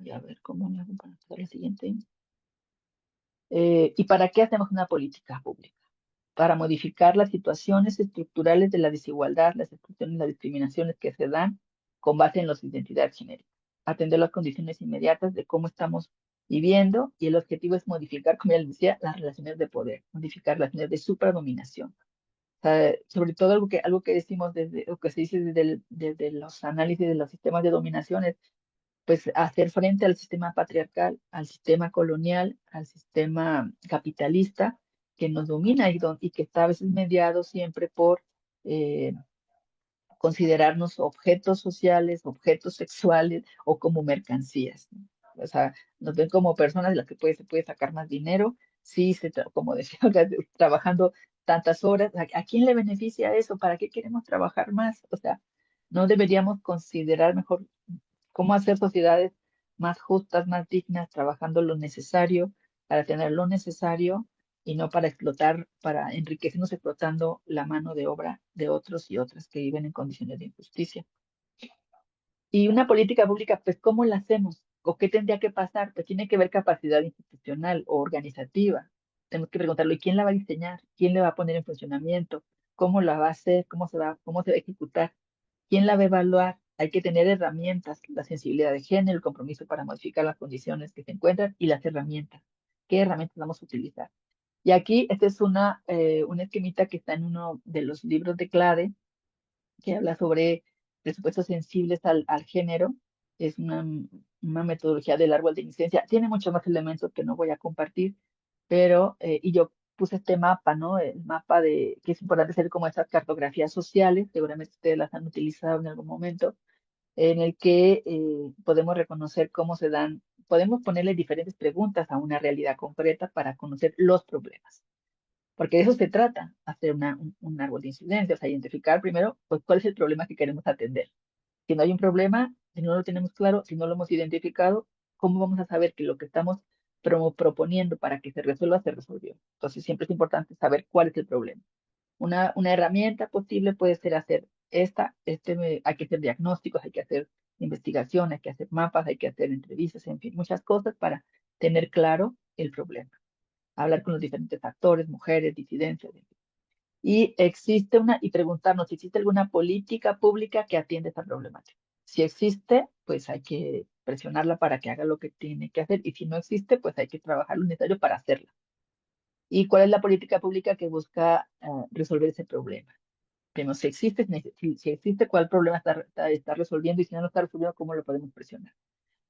Y a ver, ¿cómo le hago para pasar la siguiente? ¿Y para qué hacemos una política pública? Para modificar las situaciones estructurales de la desigualdad, las exclusiones, las discriminaciones que se dan con base en las identidades genéricas. Atender las condiciones inmediatas de cómo estamos viviendo y el objetivo es modificar, como ya les decía, las relaciones de poder, modificar las relaciones de supradominación. O sea, sobre todo algo que decimos desde, o que se dice desde los análisis de los sistemas de dominación es pues hacer frente al sistema patriarcal, al sistema colonial, al sistema capitalista que nos domina y que está a veces mediado siempre por eh, considerarnos objetos sociales, objetos sexuales o como mercancías, ¿no? O sea, nos ven como personas de las que se puede sacar más dinero, sí, como decía, Olga, trabajando tantas horas, ¿a quién le beneficia eso? ¿Para qué queremos trabajar más? O sea, no deberíamos considerar mejor cómo hacer sociedades más justas, más dignas, trabajando lo necesario para tener lo necesario y no para explotar, para enriquecernos explotando la mano de obra de otros y otras que viven en condiciones de injusticia. Y una política pública, pues, ¿cómo la hacemos? ¿O qué tendría que pasar? Pues tiene que ver capacidad institucional o organizativa. Tenemos que preguntarlo, ¿y quién la va a diseñar? ¿Quién le va a poner en funcionamiento? ¿Cómo la va a hacer? Cómo se va a ejecutar? ¿Quién la va a evaluar? Hay que tener herramientas, la sensibilidad de género, el compromiso para modificar las condiciones que se encuentran y las herramientas. ¿Qué herramientas vamos a utilizar? Y aquí, esta es una esquemita que está en uno de los libros de CLADE, que habla sobre presupuestos sensibles al género. Es una metodología del árbol de incidencia. Tiene muchos más elementos que no voy a compartir, pero, y yo puse este mapa, ¿no? El mapa que es importante hacer como esas cartografías sociales, seguramente ustedes las han utilizado en algún momento, en el que podemos reconocer cómo se dan, podemos ponerle diferentes preguntas a una realidad concreta para conocer los problemas. Porque de eso se trata, hacer un árbol de incidencias, identificar primero, pues, cuál es el problema que queremos atender. Si no hay un problema, si no lo tenemos claro, si no lo hemos identificado, ¿cómo vamos a saber que lo que estamos proponiendo para que se resuelva se resolvió? Entonces, siempre es importante saber cuál es el problema. Una herramienta posible puede ser hacer hay que hacer diagnósticos, hay que hacer investigación, hay que hacer mapas, hay que hacer entrevistas, en fin, muchas cosas para tener claro el problema. Hablar con los diferentes actores, mujeres, disidencias, en fin. Y preguntarnos si existe alguna política pública que atiende esta problemática. Si existe, pues hay que presionarla para que haga lo que tiene que hacer. Y si no existe, pues hay que trabajar lo necesario para hacerla. ¿Y cuál es la política pública que busca resolver ese problema? Primero, si existe, cuál problema está resolviendo y si no lo está resolviendo, cómo lo podemos presionar.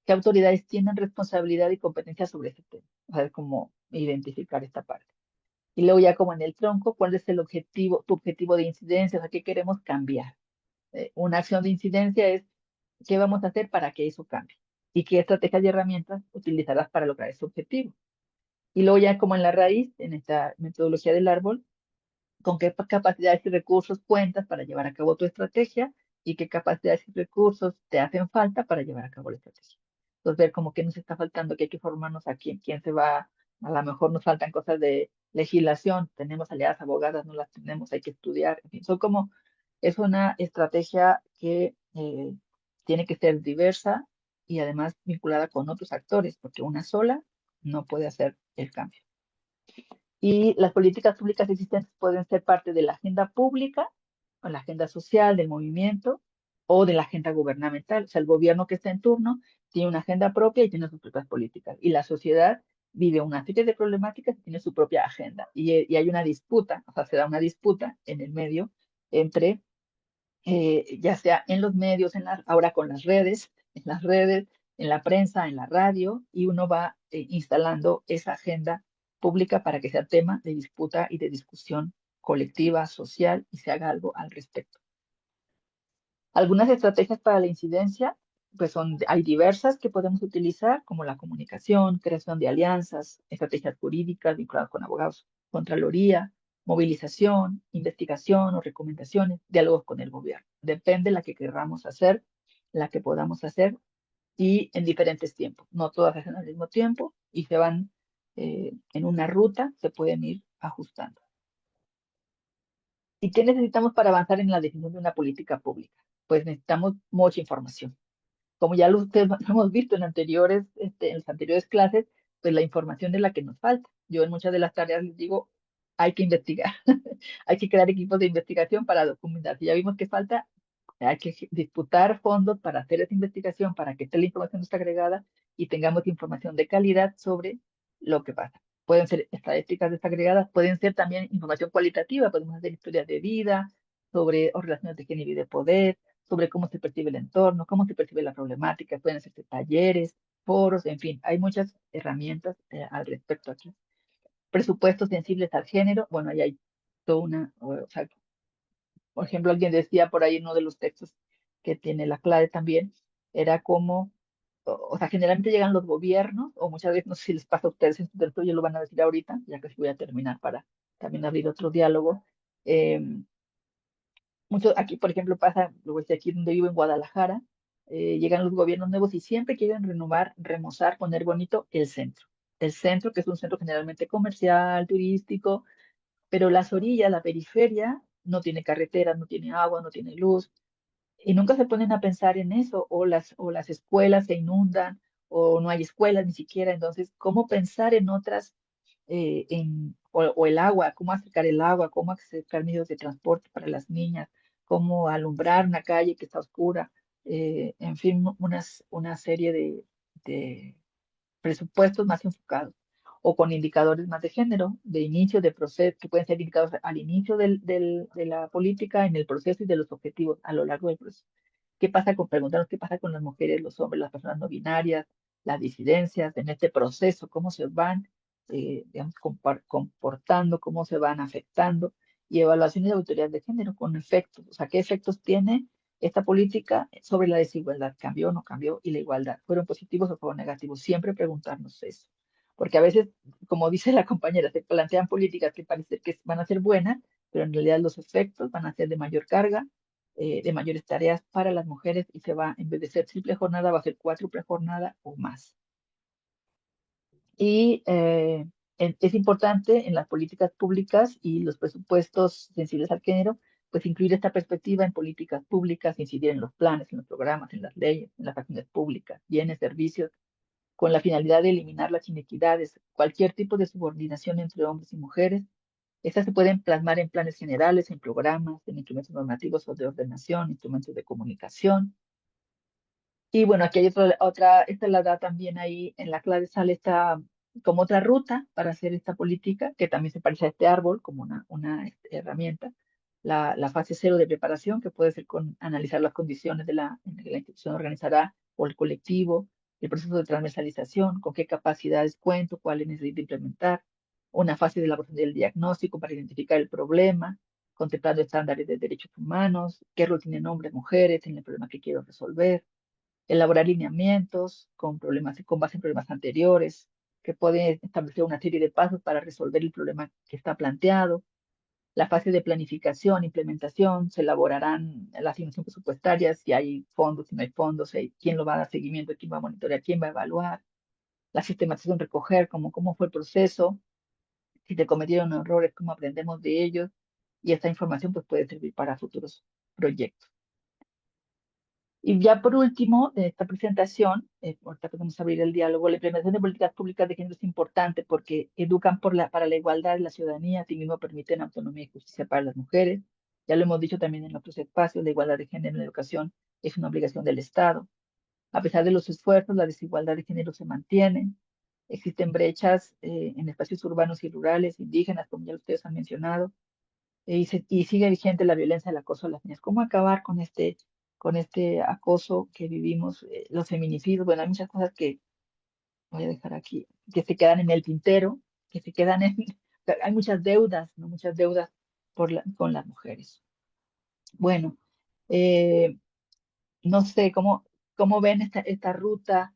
¿Qué autoridades tienen responsabilidad y competencia sobre ese tema? A ver cómo identificar esta parte. Y luego ya como en el tronco, ¿cuál es tu objetivo de incidencia? O sea, ¿qué queremos cambiar? Una acción de incidencia es qué vamos a hacer para que eso cambie y qué estrategias y herramientas utilizarás para lograr ese objetivo. Y luego ya como en la raíz, en esta metodología del árbol, con qué capacidades y recursos cuentas para llevar a cabo tu estrategia y qué capacidades y recursos te hacen falta para llevar a cabo la estrategia. Entonces, ver como qué nos está faltando, que hay que formarnos aquí, quién se va, a lo mejor nos faltan cosas de legislación, tenemos aliadas abogadas, no las tenemos, hay que estudiar, en fin, es una estrategia que tiene que ser diversa y además vinculada con otros actores, porque una sola no puede hacer el cambio. Y las políticas públicas existentes pueden ser parte de la agenda pública, o la agenda social del movimiento, o de la agenda gubernamental. O sea, el gobierno que está en turno tiene una agenda propia y tiene sus propias políticas. Y la sociedad vive una serie de problemáticas y tiene su propia agenda. Y hay una disputa, o sea, se da una disputa en el medio entre, ya sea en los medios, ahora con las redes, en las redes, en la prensa, en la radio, y uno va instalando esa agenda pública para que sea tema de disputa y de discusión colectiva, social, y se haga algo al respecto. Algunas estrategias para la incidencia, pues hay diversas que podemos utilizar, como la comunicación, creación de alianzas, estrategias jurídicas vinculadas con abogados, contraloría, movilización, investigación o recomendaciones, diálogos con el gobierno. Depende la que queramos hacer, la que podamos hacer y en diferentes tiempos. No todas se hacen al mismo tiempo y se van en una ruta, se pueden ir ajustando. ¿Y qué necesitamos para avanzar en la definición de una política pública? Pues necesitamos mucha información. Como ya ustedes hemos visto en las anteriores clases, pues la información es la que nos falta. Yo en muchas de las tareas les digo, hay que investigar, hay que crear equipos de investigación para documentar. Si ya vimos que falta, hay que disputar fondos para hacer esa investigación, para que esté la información desagregada y tengamos información de calidad sobre lo que pasa. Pueden ser estadísticas desagregadas, pueden ser también información cualitativa, podemos hacer historias de vida, sobre relaciones de género y de poder, sobre cómo se percibe el entorno, cómo se percibe la problemática, pueden hacerse talleres, foros, en fin, hay muchas herramientas al respecto aquí. Presupuestos sensibles al género, bueno, ahí hay toda o sea, por ejemplo, alguien decía por ahí en uno de los textos que tiene la clave también, era como, o sea, generalmente llegan los gobiernos, o muchas veces, no sé si les pasa a ustedes, en su ya lo van a decir ahorita, ya que voy a terminar para también abrir otro diálogo. Aquí, por ejemplo, pasa, luego aquí donde vivo en Guadalajara, llegan los gobiernos nuevos y siempre quieren renovar, remozar, poner bonito el centro. El centro, que es un centro generalmente comercial, turístico, pero las orillas, la periferia, no tiene carreteras, no tiene agua, no tiene luz, y nunca se ponen a pensar en eso, o las escuelas se inundan, o no hay escuelas ni siquiera, entonces, ¿cómo pensar en otras, o el agua, cómo acercar el agua, cómo acercar medios de transporte para las niñas, cómo alumbrar una calle que está oscura, en fin, una serie de presupuestos más enfocados o con indicadores más de género, de inicio, de proceso, que pueden ser indicados al inicio de la política, en el proceso y de los objetivos a lo largo del proceso. ¿Qué pasa preguntarnos qué pasa con las mujeres, los hombres, las personas no binarias, las disidencias en este proceso, cómo se van, digamos, comportando, cómo se van afectando, y evaluaciones de autoridad de género con efectos, o sea, qué efectos tiene esta política sobre la desigualdad, cambió o no cambió, y la igualdad, fueron positivos o fueron negativos, siempre preguntarnos eso, porque a veces, como dice la compañera, se plantean políticas que parece que van a ser buenas, pero en realidad los efectos van a ser de mayor carga, de mayores tareas para las mujeres, y se va, en vez de ser triple jornada, va a ser cuádruple jornada o más. Y es importante en las políticas públicas y los presupuestos sensibles al género, pues incluir esta perspectiva en políticas públicas, incidir en los planes, en los programas, en las leyes, en las acciones públicas, bienes, servicios, con la finalidad de eliminar las inequidades, cualquier tipo de subordinación entre hombres y mujeres. Estas se pueden plasmar en planes generales, en programas, en instrumentos normativos o de ordenación, instrumentos de comunicación. Y bueno, aquí hay esta la da también ahí en la clave, sale esta como otra ruta para hacer esta política, que también se parece a este árbol como una herramienta. La fase cero de preparación, que puede ser con analizar las condiciones en que la institución organizará o el colectivo, el proceso de transversalización, con qué capacidades cuento, cuáles necesito implementar, una fase de elaboración del diagnóstico para identificar el problema, contemplando estándares de derechos humanos, qué rol tienen hombres, mujeres en el problema que quiero resolver, elaborar lineamientos con base en problemas anteriores, que pueden establecer una serie de pasos para resolver el problema que está planteado. La fase de planificación, implementación, se elaborarán las asignaciones presupuestarias, si hay fondos, si no hay fondos, quién lo va a dar seguimiento, quién va a monitorear, quién va a evaluar. La sistematización, recoger cómo fue el proceso, si se cometieron errores, cómo aprendemos de ellos, y esta información pues, puede servir para futuros proyectos. Y ya por último, de esta presentación, ahorita podemos abrir el diálogo, la implementación de políticas públicas de género es importante porque educan para la igualdad de la ciudadanía, asimismo permiten autonomía y justicia para las mujeres. Ya lo hemos dicho también en otros espacios, la igualdad de género en la educación es una obligación del Estado. A pesar de los esfuerzos, la desigualdad de género se mantiene. Existen brechas en espacios urbanos y rurales, indígenas, como ya ustedes han mencionado, y sigue vigente la violencia, el acoso a las niñas. ¿Cómo acabar con con este acoso que vivimos, los feminicidios. Bueno, hay muchas cosas que voy a dejar aquí, que se quedan en el tintero, que se quedan en... Hay muchas deudas, ¿no? Muchas deudas con las mujeres. Bueno, eh, no sé cómo ven esta ruta,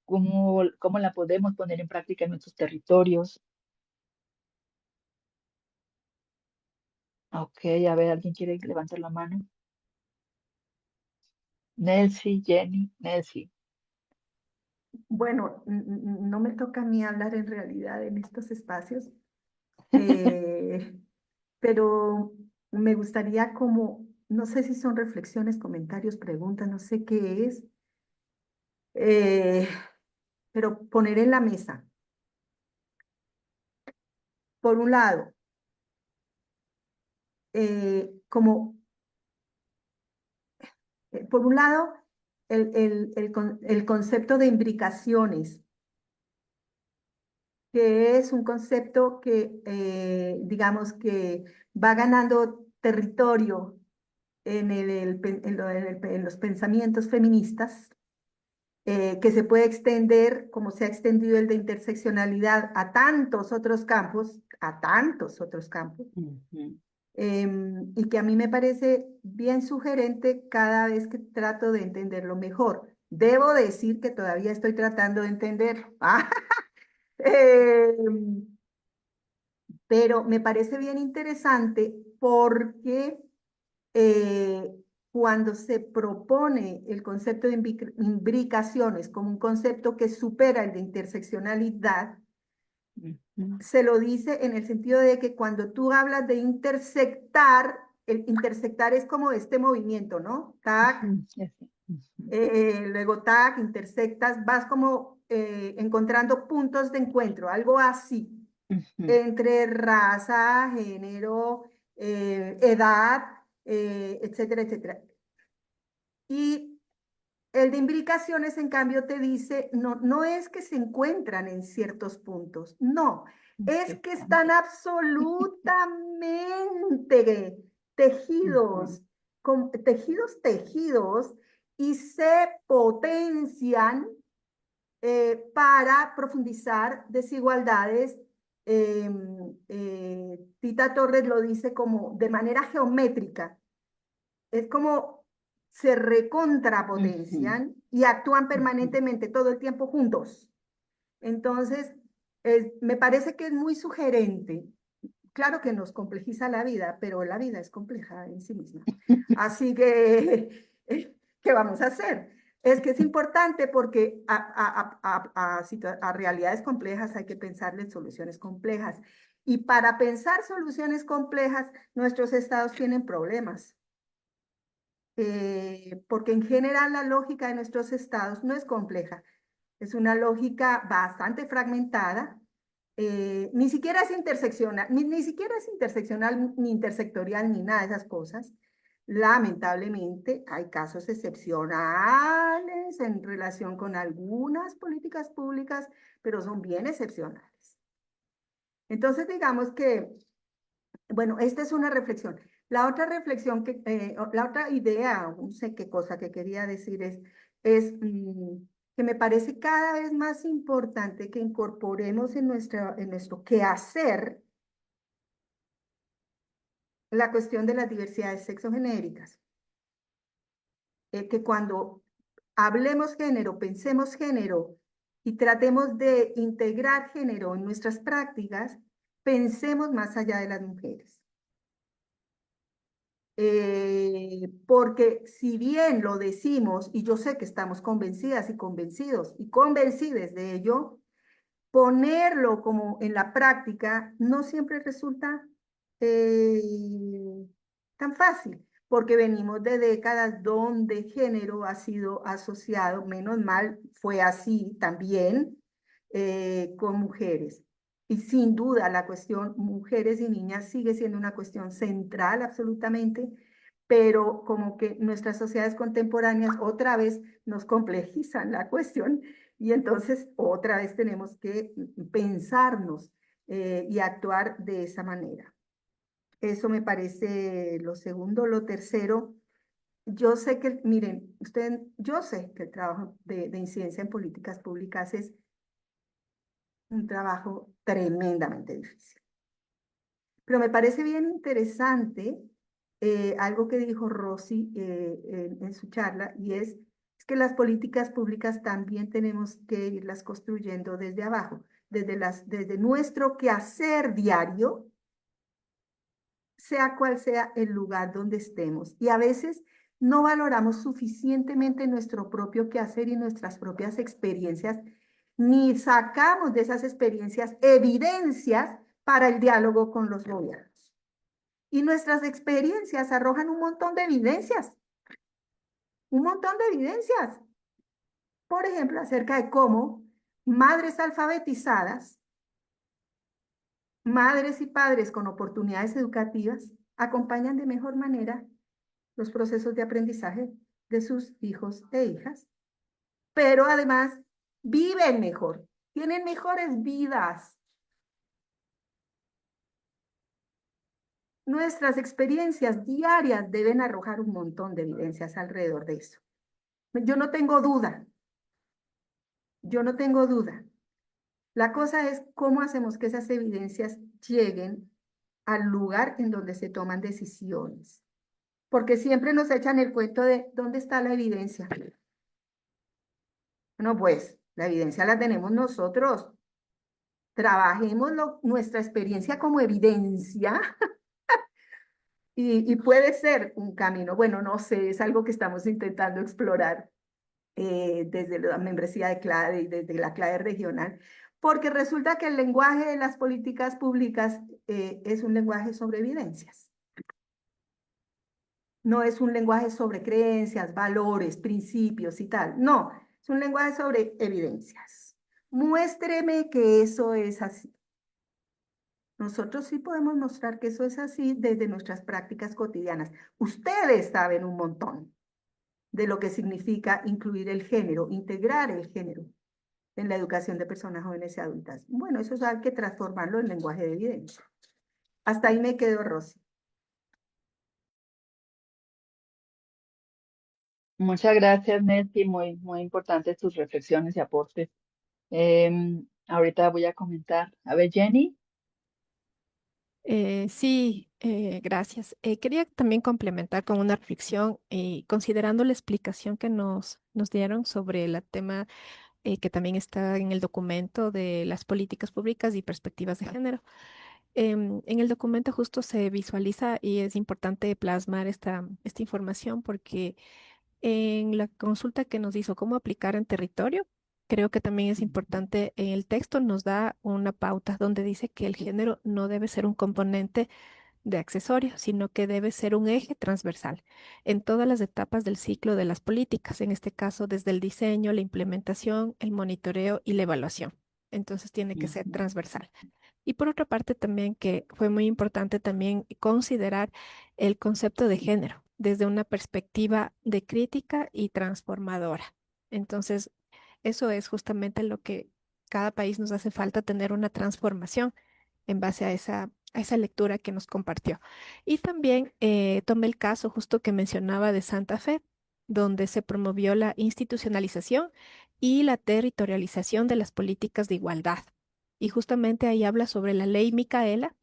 cómo la podemos poner en práctica en nuestros territorios. Ok, a ver, ¿alguien quiere levantar la mano? Nelsie, Jenny, Nelsie. Bueno, no me toca a mí hablar en realidad en estos espacios, eh, pero me gustaría como, no sé si son reflexiones, comentarios, preguntas, no sé qué es, eh, pero poner en la mesa, por un lado, como, por un lado, el concepto de imbricaciones, que es un concepto que, digamos, que va ganando territorio en los pensamientos feministas, que se puede extender, como se ha extendido el de interseccionalidad, a tantos otros campos, Ujú. y que a mí me parece bien sugerente cada vez que trato de entenderlo mejor. Debo decir que todavía estoy tratando de entenderlo. Em, pero me parece bien interesante porque eh, cuando se propone el concepto de imbricaciones como un concepto que supera el de interseccionalidad, Ujú. se lo dice en el sentido de que cuando tú hablas de intersectar, el intersectar es como este movimiento, ¿no? Tac, Ujú, sí, sí. Ujú. luego tac, intersectas, vas como encontrando puntos de encuentro, algo así, Ujú. entre raza, género, edad, etcétera, etcétera. Y el de imbricaciones, en cambio, te dice, no, no es que se encuentran en ciertos puntos, no, es que están Interesante. absolutamente Ujú. tejidos, tejidos, y se potencian para profundizar desigualdades. Tita Torres lo dice como de manera geométrica, es como se Ujú. recontrapotencian y actúan Ujú. permanentemente todo el tiempo juntos. Entonces, me parece que es muy sugerente. Claro que nos complejiza la vida, pero la vida es compleja en sí misma. Así que, ¿qué vamos a hacer? Es que es importante porque a realidades complejas hay que pensarle soluciones complejas. Y para pensar soluciones complejas, nuestros estados tienen problemas. Porque en general la lógica de nuestros estados no es compleja, es una lógica bastante fragmentada, ni siquiera es interseccional, ni siquiera es interseccional, ni intersectorial, ni nada de esas cosas. Lamentablemente hay casos excepcionales en relación con algunas políticas públicas, pero son bien excepcionales. Entonces, digamos que bueno, esta es una reflexión. La otra reflexión, la otra idea, no sé qué cosa que quería decir es que me parece cada vez más importante que incorporemos en nuestro quehacer la cuestión de las diversidades sexogenéricas. Que cuando hablemos género, pensemos género y tratemos de integrar género en nuestras prácticas, pensemos más allá de las mujeres. Porque si bien lo decimos, y yo sé que estamos convencidas y convencidos y convencidas de ello, ponerlo como en la práctica no siempre resulta tan fácil, porque venimos de décadas donde género ha sido asociado, menos mal, fue así también con mujeres. Y sin duda la cuestión mujeres y niñas sigue siendo una cuestión central absolutamente, pero como que nuestras sociedades contemporáneas otra vez nos complejizan la cuestión y entonces otra vez tenemos que pensarnos y actuar de esa manera. Eso me parece lo segundo. Lo tercero, yo sé que, miren, yo sé que el trabajo de incidencia en políticas públicas es un trabajo tremendamente difícil. Pero me parece bien interesante algo que dijo Rosy en su charla, y es que las políticas públicas también tenemos que irlas construyendo desde abajo, desde nuestro quehacer diario, sea cual sea el lugar donde estemos. Y a veces no valoramos suficientemente nuestro propio quehacer y nuestras propias experiencias, ni sacamos de esas experiencias evidencias para el diálogo con los gobiernos. Y nuestras experiencias arrojan un montón de evidencias, un montón de evidencias. Por ejemplo, acerca de cómo madres alfabetizadas, madres y padres con oportunidades educativas, acompañan de mejor manera los procesos de aprendizaje de sus hijos e hijas, pero además viven mejor, tienen mejores vidas. Nuestras experiencias diarias deben arrojar un montón de evidencias alrededor de eso. Yo no tengo duda, yo no tengo duda. La cosa es cómo hacemos que esas evidencias lleguen al lugar en donde se toman decisiones. Porque siempre nos echan el cuento de ¿dónde está la evidencia? No, pues la evidencia la tenemos nosotros. Trabajemos nuestra experiencia como evidencia y puede ser un camino. Bueno, no sé, es algo que estamos intentando explorar desde la membresía de CLADE y desde la CLADE regional, porque resulta que el lenguaje de las políticas públicas es un lenguaje sobre evidencias. No es un lenguaje sobre creencias, valores, principios y tal. No, es un lenguaje sobre evidencias. Muéstreme que eso es así. Nosotros sí podemos mostrar que eso es así desde nuestras prácticas cotidianas. Ustedes saben un montón de lo que significa incluir el género, integrar el género en la educación de personas jóvenes y adultas. Bueno, eso hay que transformarlo en lenguaje de evidencia. Hasta ahí me quedo, Rosy. Muchas gracias, Nancy. Muy importantes tus reflexiones y aportes. Ahorita voy a comentar. A ver, Jenny. Sí, gracias. Quería también complementar con una reflexión, considerando la explicación que nos dieron sobre el tema que también está en el documento de las políticas públicas y perspectivas de género. En el documento justo se visualiza y es importante plasmar esta información porque en la consulta que nos hizo cómo aplicar en territorio, creo que también es importante, en el texto nos da una pauta donde dice que el género no debe ser un componente de accesorio, sino que debe ser un eje transversal en todas las etapas del ciclo de las políticas, en este caso desde el diseño, la implementación, el monitoreo y la evaluación. Entonces tiene que ser transversal. Y por otra parte también que fue muy importante también considerar el concepto de género desde una perspectiva de crítica y transformadora. Entonces, eso es justamente lo que cada país nos hace falta tener una transformación en base a esa lectura que nos compartió. Y también tomé el caso justo que mencionaba de Santa Fe, donde se promovió la institucionalización y la territorialización de las políticas de igualdad. Y justamente ahí habla sobre la ley Micaela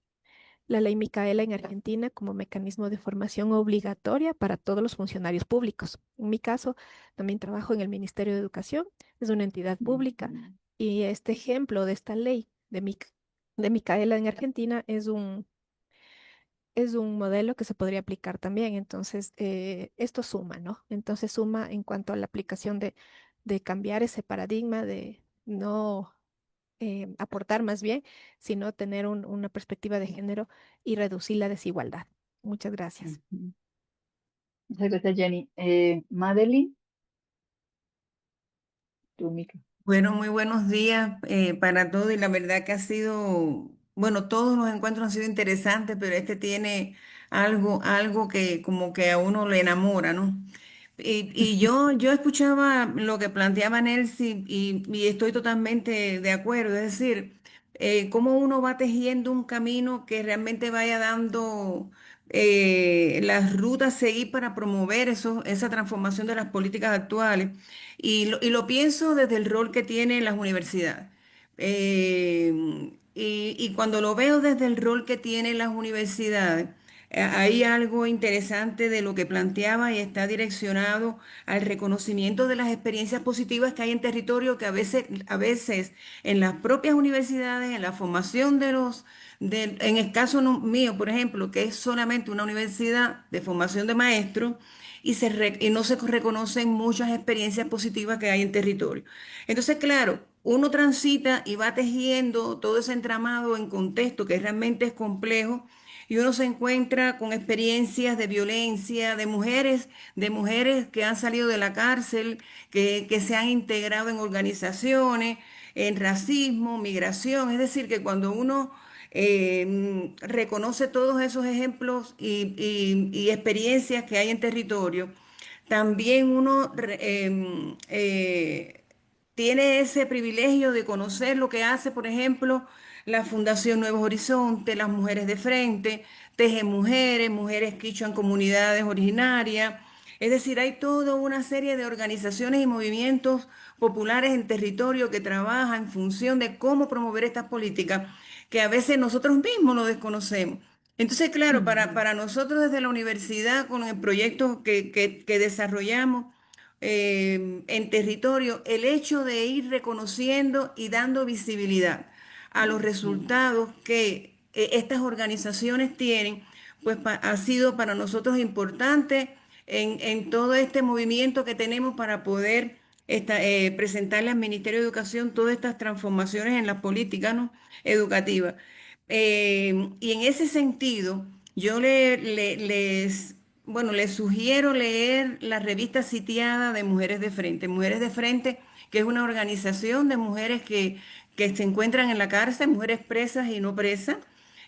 en Argentina como mecanismo de formación obligatoria para todos los funcionarios públicos. En mi caso, también trabajo en el Ministerio de Educación, es una entidad pública, y este ejemplo de esta ley de Micaela en Argentina es un modelo que se podría aplicar también. Entonces, esto suma, ¿no? Entonces suma en cuanto a la aplicación de cambiar ese paradigma de no aportar más bien, sino tener una perspectiva de género y reducir la desigualdad. Muchas gracias. Ujú. Muchas gracias, Jenny. Madeline, tu micro. Bueno, muy buenos días para todos y la verdad que ha sido, bueno, todos los encuentros han sido interesantes, pero este tiene algo que como que a uno le enamora, ¿no? Y yo escuchaba lo que planteaba Nelcy y estoy totalmente de acuerdo, es decir, cómo uno va tejiendo un camino que realmente vaya dando las rutas a seguir para promover esa transformación de las políticas actuales. Y lo pienso desde el rol que tienen las universidades. Y cuando lo veo desde el rol que tienen las universidades, hay algo interesante de lo que planteaba y está direccionado al reconocimiento de las experiencias positivas que hay en territorio que a veces en las propias universidades, en la formación en el caso mío, por ejemplo, que es solamente una universidad de formación de maestros y no se reconocen muchas experiencias positivas que hay en territorio. Entonces, claro, uno transita y va tejiendo todo ese entramado en contexto que realmente es complejo y uno se encuentra con experiencias de violencia, de mujeres que han salido de la cárcel, que se han integrado en organizaciones, en racismo, migración. Es decir, que cuando uno reconoce todos esos ejemplos y experiencias que hay en territorio, también uno tiene ese privilegio de conocer lo que hace, por ejemplo, la Fundación Nuevos Horizontes, las Mujeres de Frente, Teje Mujeres, Mujeres Quichua en comunidades originarias. Es decir, hay toda una serie de organizaciones y movimientos populares en territorio que trabajan en función de cómo promover estas políticas que a veces nosotros mismos lo desconocemos. Entonces, claro, para nosotros desde la universidad, con el proyecto que desarrollamos, en territorio, el hecho de ir reconociendo y dando visibilidad a los resultados que estas organizaciones tienen, pues ha sido para nosotros importante en todo este movimiento que tenemos para poder presentarle al Ministerio de Educación todas estas transformaciones en las políticas, ¿no?, educativas. Y en ese sentido, yo les sugiero leer la revista sitiada de Mujeres de Frente. Mujeres de Frente, que es una organización de mujeres que se encuentran en la cárcel, mujeres presas y no presas,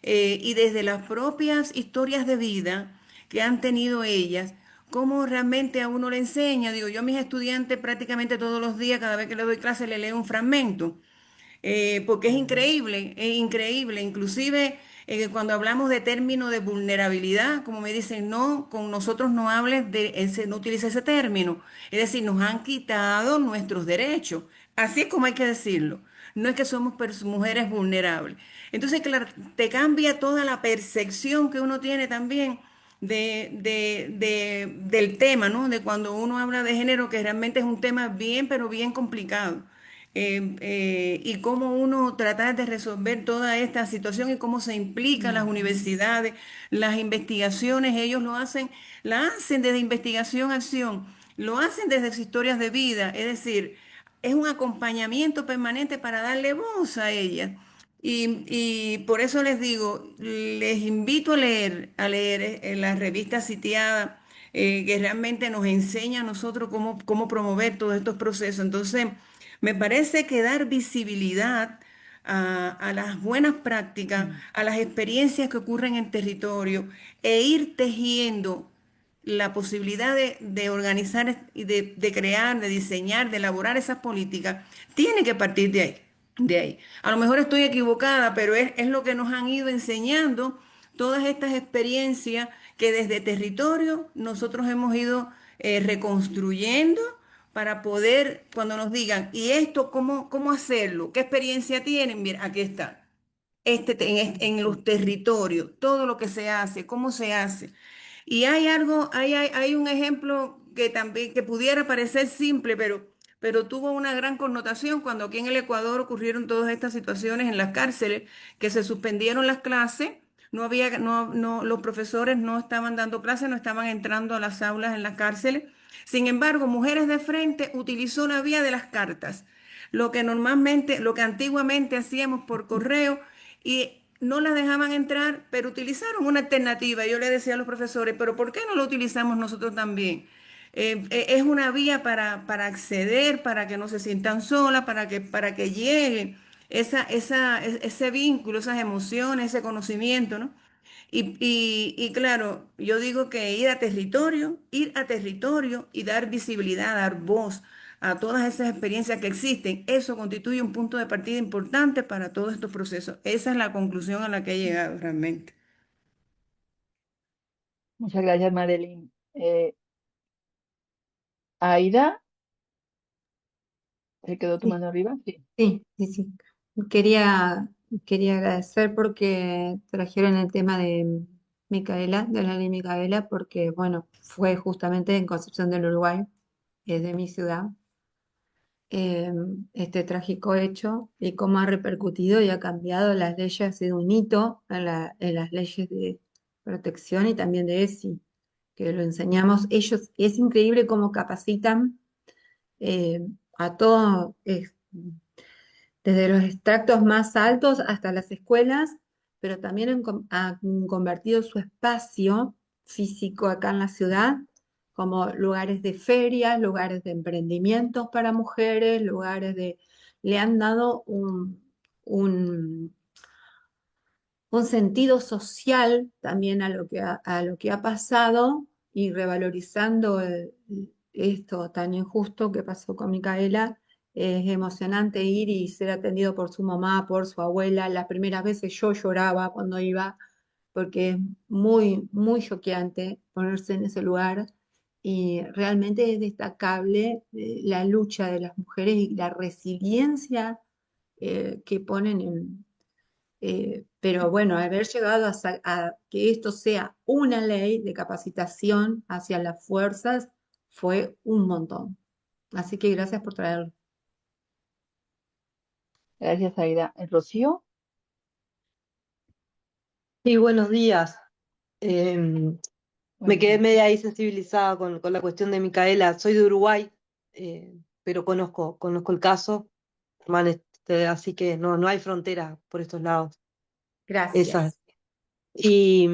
y desde las propias historias de vida que han tenido ellas, cómo realmente a uno le enseña. Digo, yo a mis estudiantes prácticamente todos los días, cada vez que les doy clase, le leo un fragmento porque es increíble, es increíble. Inclusive cuando hablamos de término de vulnerabilidad, como me dicen, no, con nosotros no hables no utilice ese término. Es decir, nos han quitado nuestros derechos. Así es como hay que decirlo. No es que somos mujeres vulnerables. Entonces, claro, te cambia toda la percepción que uno tiene también del tema, ¿no? De cuando uno habla de género, que realmente es un tema bien, pero bien complicado y cómo uno tratar de resolver toda esta situación y cómo se implican las universidades, las investigaciones, ellos la hacen desde investigación a acción, lo hacen desde sus historias de vida, es decir, es un acompañamiento permanente para darle voz a ellas. Y por eso les digo, les invito a leer la revista sitiada, que realmente nos enseña a nosotros cómo promover todos estos procesos. Entonces, me parece que dar visibilidad a las buenas prácticas, a las experiencias que ocurren en territorio e ir tejiendo la posibilidad de organizar y de crear, de diseñar, de elaborar esas políticas, tiene que partir de ahí. De ahí. A lo mejor estoy equivocada, pero es lo que nos han ido enseñando todas estas experiencias que desde territorio nosotros hemos ido reconstruyendo para poder, cuando nos digan, ¿y esto cómo hacerlo? ¿Qué experiencia tienen? Mira, aquí está. En los territorios, todo lo que se hace, cómo se hace. Y hay un ejemplo que también, que pudiera parecer simple, pero tuvo una gran connotación cuando aquí en el Ecuador ocurrieron todas estas situaciones en las cárceles, que se suspendieron las clases, los profesores no estaban dando clases, no estaban entrando a las aulas en las cárceles. Sin embargo, Mujeres de Frente utilizó la vía de las cartas, lo que antiguamente hacíamos por correo, y no las dejaban entrar, pero utilizaron una alternativa. Yo le decía a los profesores, pero ¿por qué no lo utilizamos nosotros también? Es una vía para acceder, para que no se sientan solas, para que llegue ese vínculo, esas emociones, ese conocimiento, ¿no? Y claro, yo digo que ir a territorio y dar visibilidad, dar voz a todas esas experiencias que existen, eso constituye un punto de partida importante para todos estos procesos. Esa es la conclusión a la que he llegado realmente. Muchas gracias, Madeline. Aida, ¿se quedó tu Sí, mano arriba? Sí. sí. Quería, quería agradecer porque trajeron el tema de Micaela, de la ley Micaela, porque, bueno, fue justamente en Concepción del Uruguay, es de mi ciudad, eh, este trágico hecho y cómo ha repercutido y ha cambiado las leyes, ha sido un hito en las leyes de protección y también de ESI, que lo enseñamos ellos. Es increíble cómo capacitan eh, a todos, desde los extractos más altos hasta las escuelas, pero también han convertido su espacio físico acá en la ciudad como lugares de ferias, lugares de emprendimientos para mujeres, le han dado un, un sentido social también a lo que ha pasado y revalorizando esto tan injusto que pasó con Micaela. Es emocionante ir y ser atendido por su mamá, por su abuela. Las primeras veces yo lloraba cuando iba, porque es muy choqueante ponerse en ese lugar y realmente es destacable la lucha de las mujeres y la resiliencia que ponen pero bueno, haber llegado a que esto sea una ley de capacitación hacia las fuerzas fue un montón. Así que gracias por traerlo. Gracias, Aida. Rocío, Sí, buenos días. Me buenos quedé días. media ahí sensibilizada con la cuestión de Micaela. Soy de Uruguay, pero conozco el caso, hermano, así que no hay frontera por estos lados. Esa. Gracias. Y,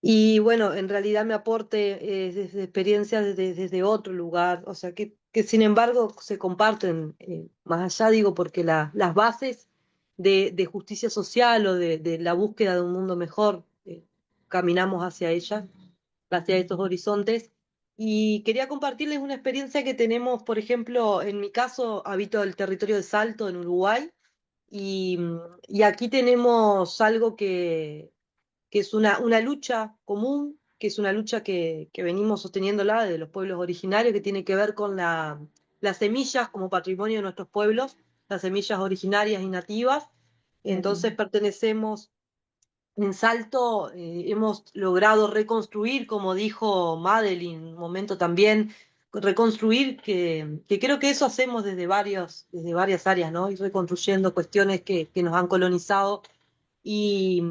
y bueno, en realidad mi aporte es desde experiencias desde otro lugar, o sea que sin embargo se comparten, más allá digo, porque las bases de justicia social o de la búsqueda de un mundo mejor, caminamos hacia ellas, hacia estos horizontes. Y quería compartirles una experiencia que tenemos, por ejemplo, en mi caso, habito el territorio de Salto, en Uruguay, y, y aquí tenemos algo que es una lucha común, que es una lucha que venimos sosteniéndola de los pueblos originarios, que tiene que ver con las semillas como patrimonio de nuestros pueblos, las semillas originarias y nativas. Entonces pertenecemos en Salto, hemos logrado reconstruir, como dijo Madeline, en un momento también, reconstruir, que creo que eso hacemos desde varias áreas, ¿no? Ir reconstruyendo cuestiones que nos han colonizado y,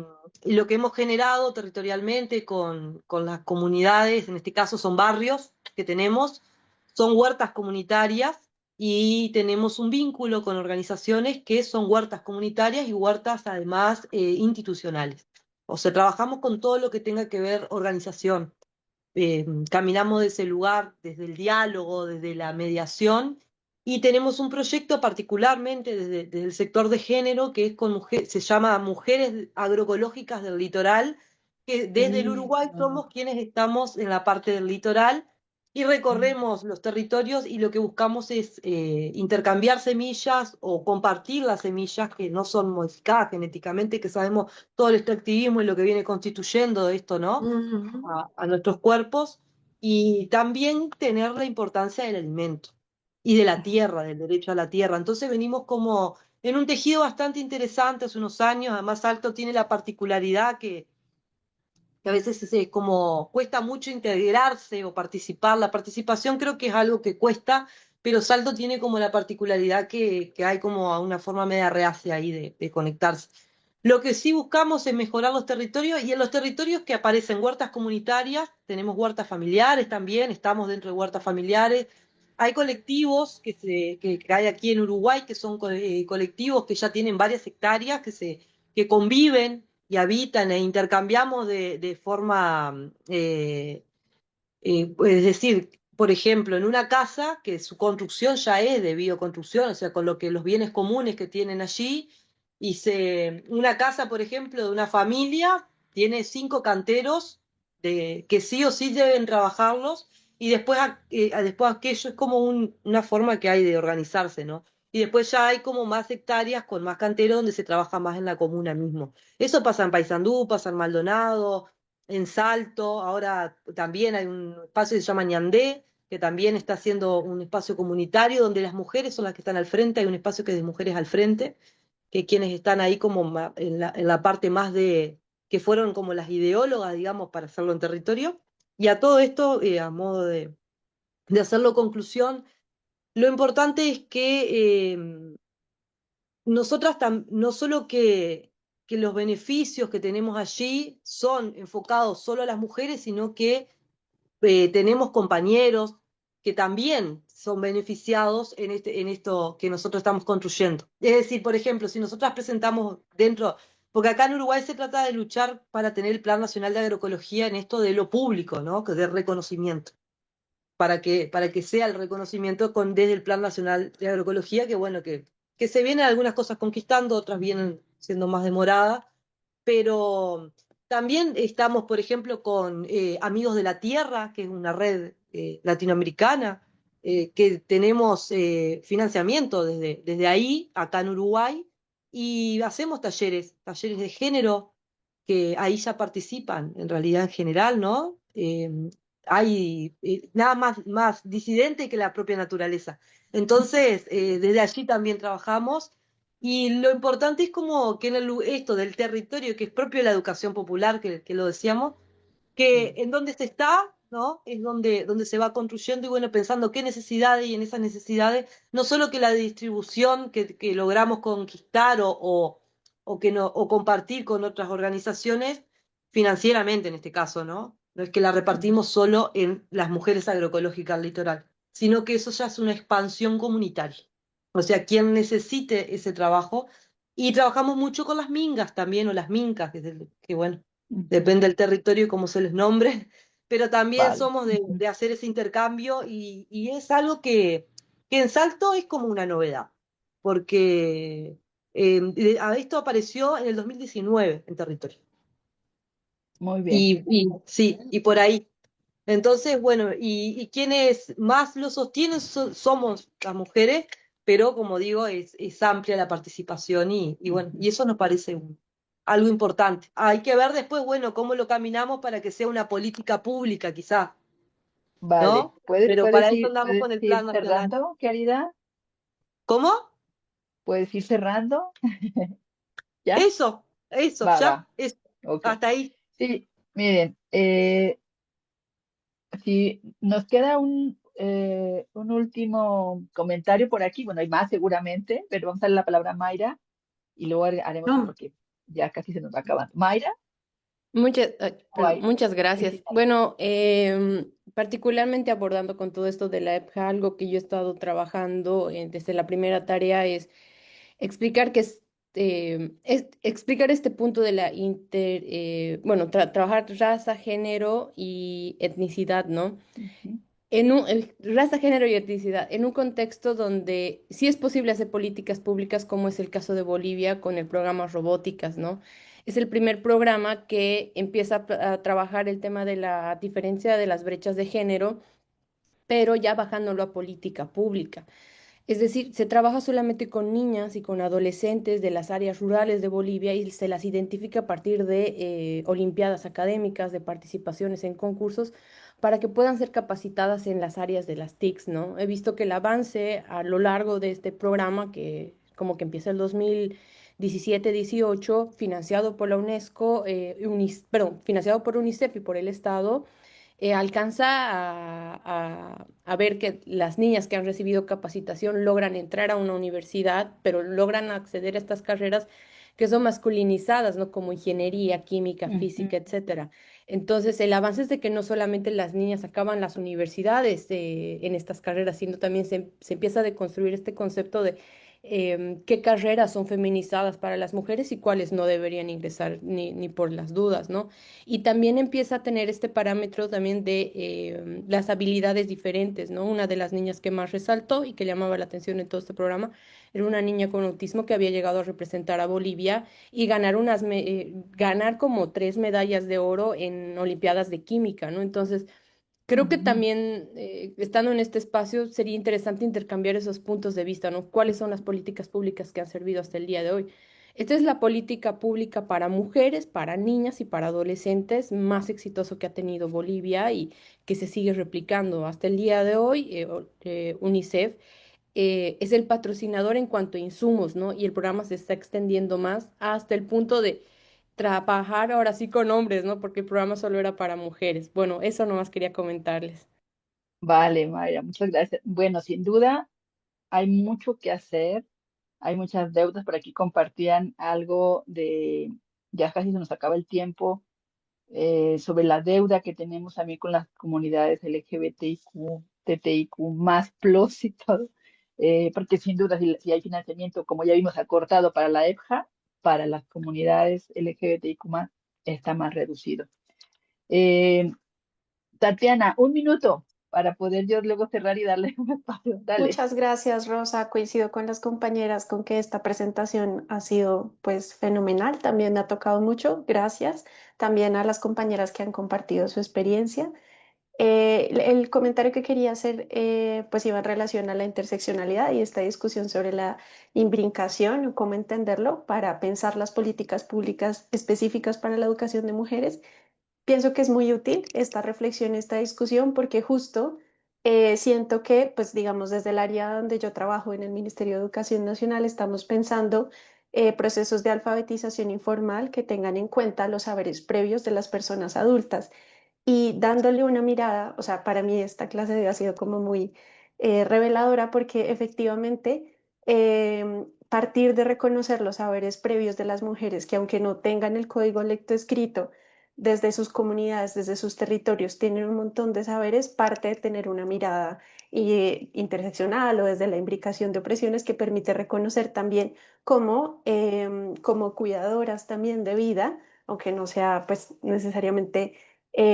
y lo que hemos generado territorialmente con las comunidades, en este caso son barrios que tenemos, son huertas comunitarias y tenemos un vínculo con organizaciones que son huertas comunitarias y huertas además institucionales. O sea, trabajamos con todo lo que tenga que ver organización. Caminamos de ese lugar, desde el diálogo, desde la mediación, y tenemos un proyecto particularmente desde el sector de género que es se llama Mujeres Agroecológicas del Litoral, que Qué desde el Uruguay lindo. somos quienes estamos en la parte del litoral y recorremos los territorios y lo que buscamos es intercambiar semillas o compartir las semillas que no son modificadas genéticamente, que sabemos todo el extractivismo y lo que viene constituyendo esto, ¿no? Ujú. A nuestros cuerpos y también tener la importancia del alimento y de la tierra, del derecho a la tierra. Entonces venimos como en un tejido bastante interesante hace unos años, además Salto tiene la particularidad que a veces como cuesta mucho integrarse o participar. La participación creo que es algo que cuesta, pero Salto tiene como la particularidad que hay como una forma media reacia ahí de conectarse. Lo que sí buscamos es mejorar los territorios y en los territorios que aparecen huertas comunitarias, tenemos huertas familiares también, estamos dentro de huertas familiares. Hay colectivos que hay aquí en Uruguay que son colectivos que ya tienen varias hectáreas, que conviven y habitan e intercambiamos de forma, es decir, por ejemplo, en una casa que su construcción ya es de bioconstrucción, o sea, con lo que los bienes comunes que tienen allí, una casa, por ejemplo, de una familia tiene 5 canteros que sí o sí deben trabajarlos y después aquello es como una forma que hay de organizarse, ¿no? y después ya hay como más hectáreas con más canteros donde se trabaja más en la comuna mismo. Eso pasa en Paysandú, pasa en Maldonado, en Salto, ahora también hay un espacio que se llama Ñandé, que también está haciendo un espacio comunitario donde las mujeres son las que están al frente, hay un espacio que es de mujeres al frente, que quienes están ahí como en la parte más de, que fueron como las ideólogas, digamos, para hacerlo en territorio. Y a todo esto, a modo de hacerlo conclusión, lo importante es que nosotras no solo que los beneficios que tenemos allí son enfocados solo a las mujeres, sino que tenemos compañeros que también son beneficiados en esto que nosotros estamos construyendo. Es decir, por ejemplo, si nosotras presentamos dentro, porque acá en Uruguay se trata de luchar para tener el Plan Nacional de Agroecología en esto de lo público, ¿no? Que de reconocimiento, para que sea el reconocimiento desde el Plan Nacional de Agroecología, que bueno, que se vienen algunas cosas conquistando, otras vienen siendo más demoradas, pero también estamos, por ejemplo, con Amigos de la Tierra, que es una red latinoamericana, que tenemos financiamiento desde ahí, acá en Uruguay, y hacemos talleres de género, que ahí ya participan, en realidad en general, ¿no? Hay nada más disidente que la propia naturaleza. Entonces, desde allí también trabajamos. Y lo importante es como que esto del territorio, que es propio de la educación popular, que lo decíamos, que en donde se está, ¿no? Es donde se va construyendo y bueno, pensando qué necesidades y en esas necesidades, no solo que la distribución que logramos conquistar o compartir con otras organizaciones, financieramente en este caso, ¿no? No es que la repartimos solo en las mujeres agroecológicas del litoral, sino que eso ya es una expansión comunitaria. O sea, quien necesite ese trabajo. Y trabajamos mucho con las mingas también, o las mincas, que bueno, depende del territorio y cómo se les nombre, pero también Vale. somos de hacer ese intercambio y es algo que en Salto es como una novedad, porque esto apareció en el 2019 en territorio. Muy bien. Sí, y por ahí. Entonces, bueno, y quienes más lo sostienen somos las mujeres, pero como digo, es amplia la participación y bueno, y eso nos parece algo importante. Hay que ver después, bueno, cómo lo caminamos para que sea una política pública, quizá, Vale. ¿no? Pero para eso andamos Puedes con el ir Plan Nacional. cerrando, querida? ¿Cómo? ¿Puedes ir cerrando? ¿Ya? Eso, Va, ya, va. Ok. hasta ahí. Sí, miren, si nos queda un último comentario por aquí, bueno, hay más seguramente, pero vamos a darle la palabra a Mayra y luego haremos, No, porque ya casi se nos va acabando. Mayra, o Perdón, hay muchas gracias. Cristina. Bueno, particularmente abordando con todo esto de la EPJA, algo que yo he estado trabajando desde la primera tarea es explicar explicar este punto de la bueno, trabajar raza, género y etnicidad, ¿no? Ujú. Raza, género y etnicidad, en un contexto donde sí es posible hacer políticas públicas, como es el caso de Bolivia con el programa Robóticas, ¿no? Es el primer programa que empieza a trabajar el tema de la diferencia de las brechas de género, pero ya bajándolo a política pública. Es decir, se trabaja solamente con niñas y con adolescentes de las áreas rurales de Bolivia y se las identifica a partir de olimpiadas académicas, de participaciones en concursos, para que puedan ser capacitadas en las áreas de las TICs, ¿no? He visto que el avance a lo largo de este programa, que como que empieza el 2017-18, financiado por la UNESCO, perdón, financiado por UNICEF y por el Estado, alcanza a ver que las niñas que han recibido capacitación logran entrar a una universidad, pero logran acceder a estas carreras que son masculinizadas, ¿no? Como ingeniería, química, Ujú. física, etcétera. Entonces, el avance es de que no solamente las niñas acaban las universidades en estas carreras, sino también se empieza a deconstruir este concepto de qué carreras son feminizadas para las mujeres y cuáles no deberían ingresar ni por las dudas, ¿no? Y también empieza a tener este parámetro también de las habilidades diferentes, ¿no? Una de las niñas que más resaltó y que llamaba la atención en todo este programa era una niña con autismo que había llegado a representar a Bolivia y ganar ganar como 3 medallas de oro en Olimpiadas de Química, ¿no? Entonces, Creo que Ujú. también, estando en este espacio, sería interesante intercambiar esos puntos de vista, ¿no? ¿Cuáles son las políticas públicas que han servido hasta el día de hoy? Esta es la política pública para mujeres, para niñas y para adolescentes más exitoso que ha tenido Bolivia y que se sigue replicando. Hasta el día de hoy, UNICEF es el patrocinador en cuanto a insumos, ¿no? Y el programa se está extendiendo más hasta el punto de trabajar ahora sí con hombres, ¿no? Porque el programa solo era para mujeres. Bueno, eso nomás quería comentarles. Vale, Mayra, muchas gracias. Bueno, sin duda hay mucho que hacer, hay muchas deudas. Por aquí compartían algo de, ya casi se nos acaba el tiempo, sobre la deuda que tenemos también con las comunidades LGBTIQ, TTIQ, más plus y todo, porque sin duda si hay financiamiento, como ya vimos, acortado para la EPJA, para las comunidades LGBTIQ más, está más reducido. Eh, Tatiana, un minuto para poder yo luego cerrar y darle un espacio. Dale. Muchas gracias, Rosa. Coincido con las compañeras con que esta presentación ha sido pues fenomenal. También me ha tocado mucho. Gracias. También a las compañeras que han compartido su experiencia. El comentario que quería hacer pues iba en relación a la interseccionalidad y esta discusión sobre la imbricación, o cómo entenderlo para pensar las políticas públicas específicas para la educación de mujeres. Pienso que es muy útil esta reflexión, esta discusión, porque justo siento que, pues digamos, desde el área donde yo trabajo en el Ministerio de Educación Nacional, estamos pensando procesos de alfabetización informal que tengan en cuenta los saberes previos de las personas adultas y dándole una mirada, o sea, para mí esta clase ha sido como muy reveladora porque efectivamente partir de reconocer los saberes previos de las mujeres que aunque no tengan el código lectoescrito, desde sus comunidades, desde sus territorios, tienen un montón de saberes, parte de tener una mirada interseccional o desde la imbricación de opresiones que permite reconocer también como cuidadoras también de vida, aunque no sea pues necesariamente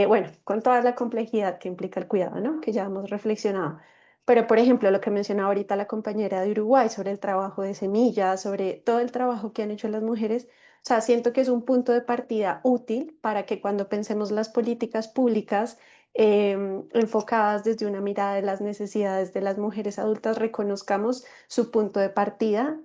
bueno, con toda la complejidad que implica el cuidado, ¿no? Que ya hemos reflexionado. Pero, por ejemplo, lo que mencionaba ahorita la compañera de Uruguay sobre el trabajo de semillas, sobre todo el trabajo que han hecho las mujeres, o sea, siento que es un punto de partida útil para que cuando pensemos las políticas públicas enfocadas desde una mirada de las necesidades de las mujeres adultas, reconozcamos su punto de partida.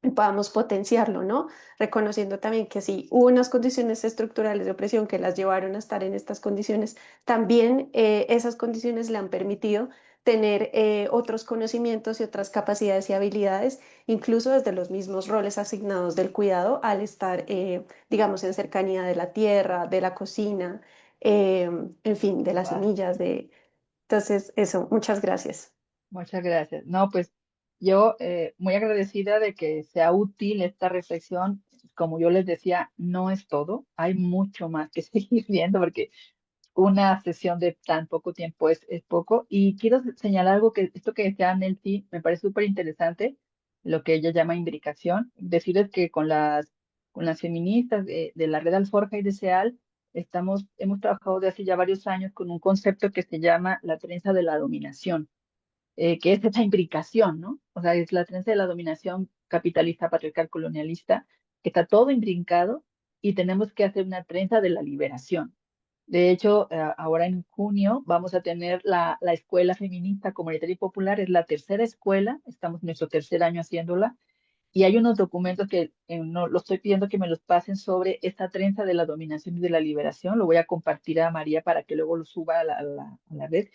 Y podamos potenciarlo, ¿no? Reconociendo también que si hubo unas condiciones estructurales de opresión que las llevaron a estar en estas condiciones, también esas condiciones le han permitido tener otros conocimientos y otras capacidades y habilidades, incluso desde los mismos roles asignados del cuidado, al estar, digamos, en cercanía de la tierra, de la cocina, en fin, de las Vale. semillas, de... Entonces, eso, muchas gracias. Muchas gracias. No, pues yo muy agradecida de que sea útil esta reflexión. Como yo les decía, no es todo. Hay mucho más que seguir viendo porque una sesión de tan poco tiempo es poco. Y quiero señalar algo que esto que decía Nelcy me parece súper interesante, lo que ella llama imbricación. Decirles que con las feministas de la Red Alforja y de SEAL hemos trabajado de hace ya varios años con un concepto que se llama la trenza de la dominación, que es esa imbricación, ¿no? O sea, es la tendencia de la dominación capitalista, patriarcal, colonialista, que está todo imbrincado y tenemos que hacer una trenza de la liberación. De hecho, ahora en junio vamos a tener la Escuela Feminista Comunitaria y Popular, es la tercera escuela, estamos en nuestro tercer año haciéndola, y hay unos documentos que no lo estoy pidiendo que me los pasen sobre esta trenza de la dominación y de la liberación. Lo voy a compartir a María para que luego lo suba a la red.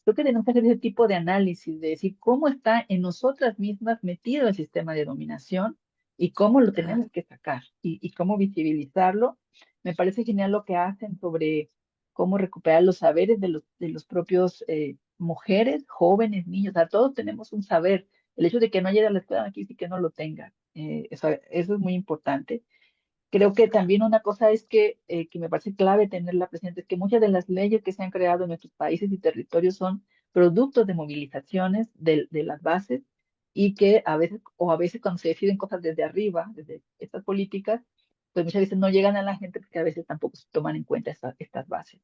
Creo que tenemos que hacer ese tipo de análisis, de decir cómo está en nosotras mismas metido el sistema de dominación y cómo lo tenemos que sacar y cómo visibilizarlo. Me parece genial lo que hacen sobre cómo recuperar los saberes de los propios mujeres, jóvenes, niños. O sea, todos tenemos un saber. El hecho de que no haya ido a la escuela aquí sí que no lo tenga. Eso es muy importante. Creo que también una cosa es que me parece clave tenerla presente, es que muchas de las leyes que se han creado en nuestros países y territorios son productos de movilizaciones de las bases y que a veces cuando se deciden cosas desde arriba, desde estas políticas, pues muchas veces no llegan a la gente porque a veces tampoco se toman en cuenta estas bases.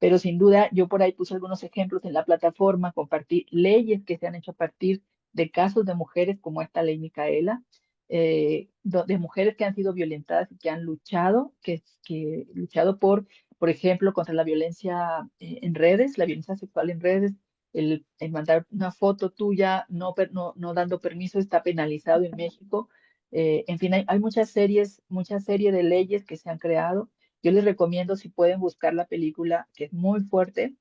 Pero sin duda, yo por ahí puse algunos ejemplos en la plataforma, compartí leyes que se han hecho a partir de casos de mujeres como esta ley Micaela, de mujeres que han sido violentadas y que han luchado, que luchado por por ejemplo, contra la violencia en redes, la violencia sexual en redes, el mandar una foto tuya no dando permiso está penalizado en México. En fin, hay muchas series de leyes que se han creado. Yo les recomiendo, si pueden, buscar la película, que es muy fuerte,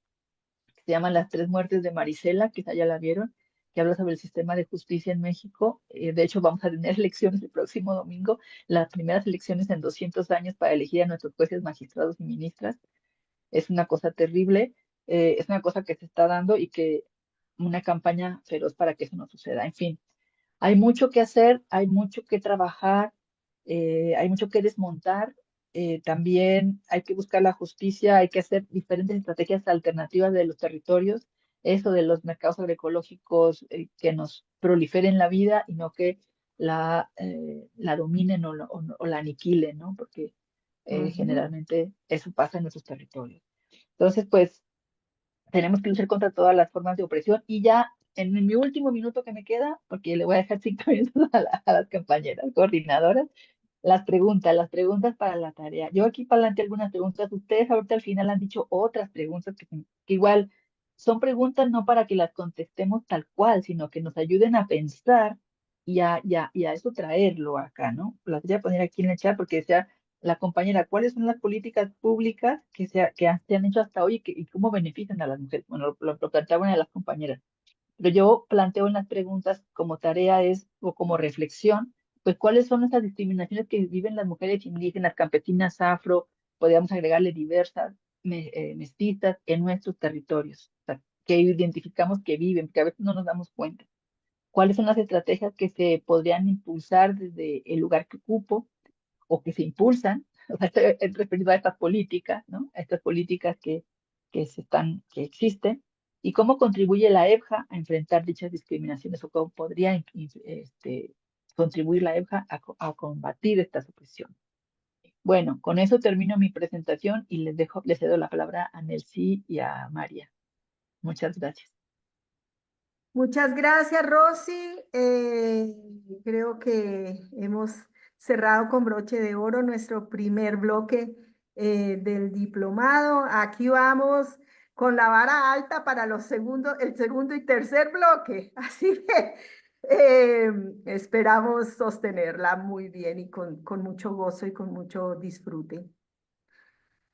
que se llama Las tres muertes de Marisela, quizá ya la vieron, que habla sobre el sistema de justicia en México. De hecho, vamos a tener elecciones el próximo domingo, las primeras elecciones en 200 años para elegir a nuestros jueces, magistrados y ministras. Es una cosa terrible, es una cosa que se está dando y que una campaña feroz para que eso no suceda. En fin, hay mucho que hacer, hay mucho que trabajar, hay mucho que desmontar. También hay que buscar la justicia, hay que hacer diferentes estrategias alternativas de los territorios, eso de los mercados agroecológicos que nos proliferen la vida y no que la dominen o la aniquilen, ¿no? Porque generalmente eso pasa en nuestros territorios. Entonces, pues, tenemos que luchar contra todas las formas de opresión. Y ya en mi último minuto que me queda, porque le voy a dejar 5 minutos a las compañeras coordinadoras, las preguntas para la tarea. Yo aquí planteé algunas preguntas, ustedes ahorita al final han dicho otras preguntas que igual son preguntas no para que las contestemos tal cual, sino que nos ayuden a pensar y a eso traerlo acá, ¿no? Las voy a poner aquí en el chat porque decía la compañera, ¿cuáles son las políticas públicas se han hecho hasta hoy y cómo benefician a las mujeres? Bueno, lo planteaba una de las compañeras. Pero yo planteo en las preguntas como tarea o como reflexión, pues cuáles son esas discriminaciones que viven las mujeres indígenas, campesinas, afro, podríamos agregarle diversas, mestizas en nuestros territorios, o sea, que identificamos que viven, que a veces no nos damos cuenta. ¿Cuáles son las estrategias que se podrían impulsar desde el lugar que ocupo o que se impulsan? O sea, estoy referido a estas políticas, ¿no? A estas políticas que existen, y cómo contribuye la EBJA a enfrentar dichas discriminaciones o cómo podría contribuir la EBJA a combatir esta supresión. Bueno, con eso termino mi presentación y les cedo la palabra a Nelcy y a María. Muchas gracias. Muchas gracias, Rosy. Creo que hemos cerrado con broche de oro nuestro primer bloque del diplomado. Aquí vamos con la vara alta para el segundo y tercer bloque. Así que esperamos sostenerla muy bien y con mucho gozo y con mucho disfrute.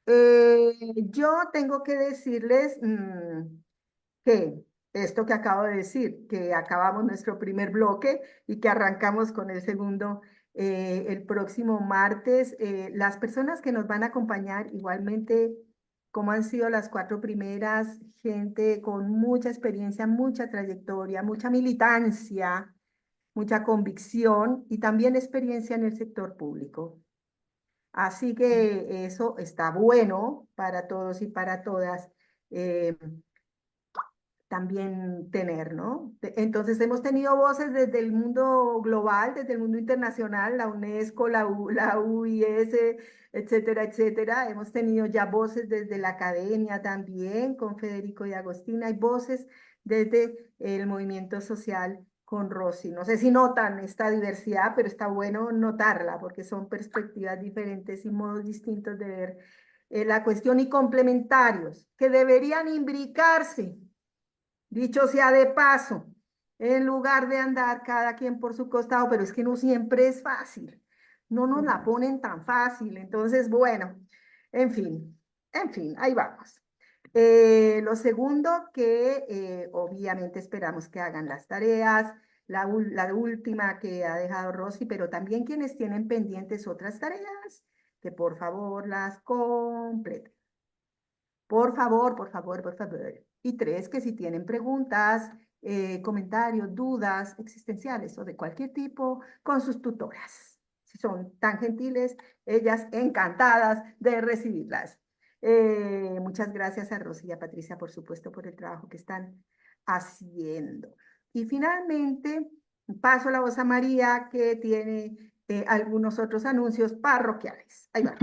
Yo tengo que decirles que esto que acabo de decir, que acabamos nuestro primer bloque y que arrancamos con el segundo el próximo martes. Las personas que nos van a acompañar igualmente, como han sido las 4 primeras, gente con mucha experiencia, mucha trayectoria, mucha militancia, mucha convicción y también experiencia en el sector público. Así que eso está bueno para todos y para todas. También tener, ¿no? Entonces hemos tenido voces desde el mundo global, desde el mundo internacional, la UNESCO, la UIS, etcétera, etcétera. Hemos tenido ya voces desde la academia también, con Federico y Agostina. Hay voces desde el movimiento social con Rosy. No sé si notan esta diversidad, pero está bueno notarla, porque son perspectivas diferentes y modos distintos de ver la cuestión y complementarios que deberían imbricarse. Dicho sea de paso, en lugar de andar cada quien por su costado, pero es que no siempre es fácil, no nos la ponen tan fácil, entonces, bueno, en fin, ahí vamos. Lo segundo que obviamente esperamos que hagan las tareas, la última que ha dejado Rosy, pero también quienes tienen pendientes otras tareas, que por favor las completen. Por favor, por favor, por favor. Y 3, que si tienen preguntas, comentarios, dudas existenciales o de cualquier tipo, con sus tutoras. Si son tan gentiles, ellas encantadas de recibirlas. Muchas gracias a Rosy y a Patricia, por supuesto, por el trabajo que están haciendo. Y finalmente, paso la voz a María, que tiene algunos otros anuncios parroquiales. Ahí va.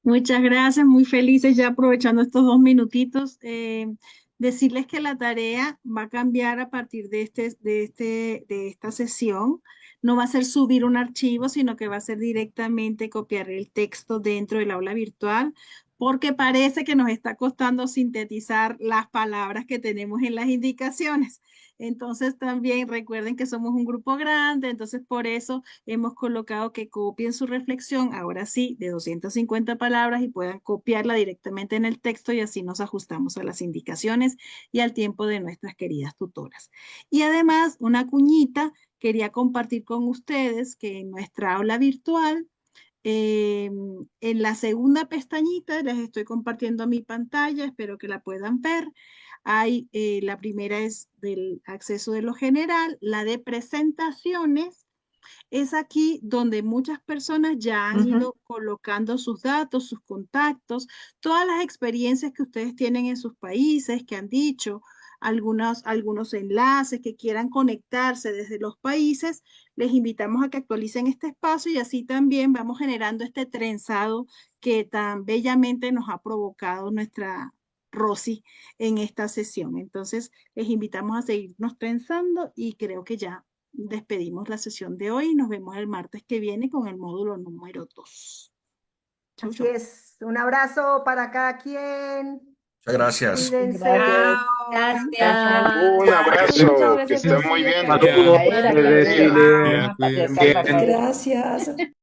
Muchas gracias, muy felices ya aprovechando estos 2 minutitos. Decirles que la tarea va a cambiar a partir de esta sesión. No va a ser subir un archivo, sino que va a ser directamente copiar el texto dentro del aula virtual. porque parece que nos está costando sintetizar las palabras que tenemos en las indicaciones. Entonces también recuerden que somos un grupo grande, entonces por eso hemos colocado que copien su reflexión, ahora sí, de 250 palabras y puedan copiarla directamente en el texto y así nos ajustamos a las indicaciones y al tiempo de nuestras queridas tutoras. Y además, una cuñita, quería compartir con ustedes que en nuestra aula virtual, en la segunda pestañita, les estoy compartiendo mi pantalla, espero que la puedan ver. Hay, la primera es del acceso de lo general, la de presentaciones. Es aquí donde muchas personas ya han ido colocando sus datos, sus contactos, todas las experiencias que ustedes tienen en sus países, que han dicho, algunos enlaces que quieran conectarse desde los países, les invitamos a que actualicen este espacio y así también vamos generando este trenzado que tan bellamente nos ha provocado nuestra Rosy en esta sesión. Entonces, les invitamos a seguirnos trenzando y creo que ya despedimos la sesión de hoy y nos vemos el martes que viene con el módulo número 2. Chau, Así chau. es. Un abrazo para cada quien. Muchas gracias. Cuídense. Gracias. Un abrazo, Muchas que gracias, estén Rosy. muy bien. Saludos, Caer, Resilien. Caer, Cuídense. Caer, Caer. Gracias.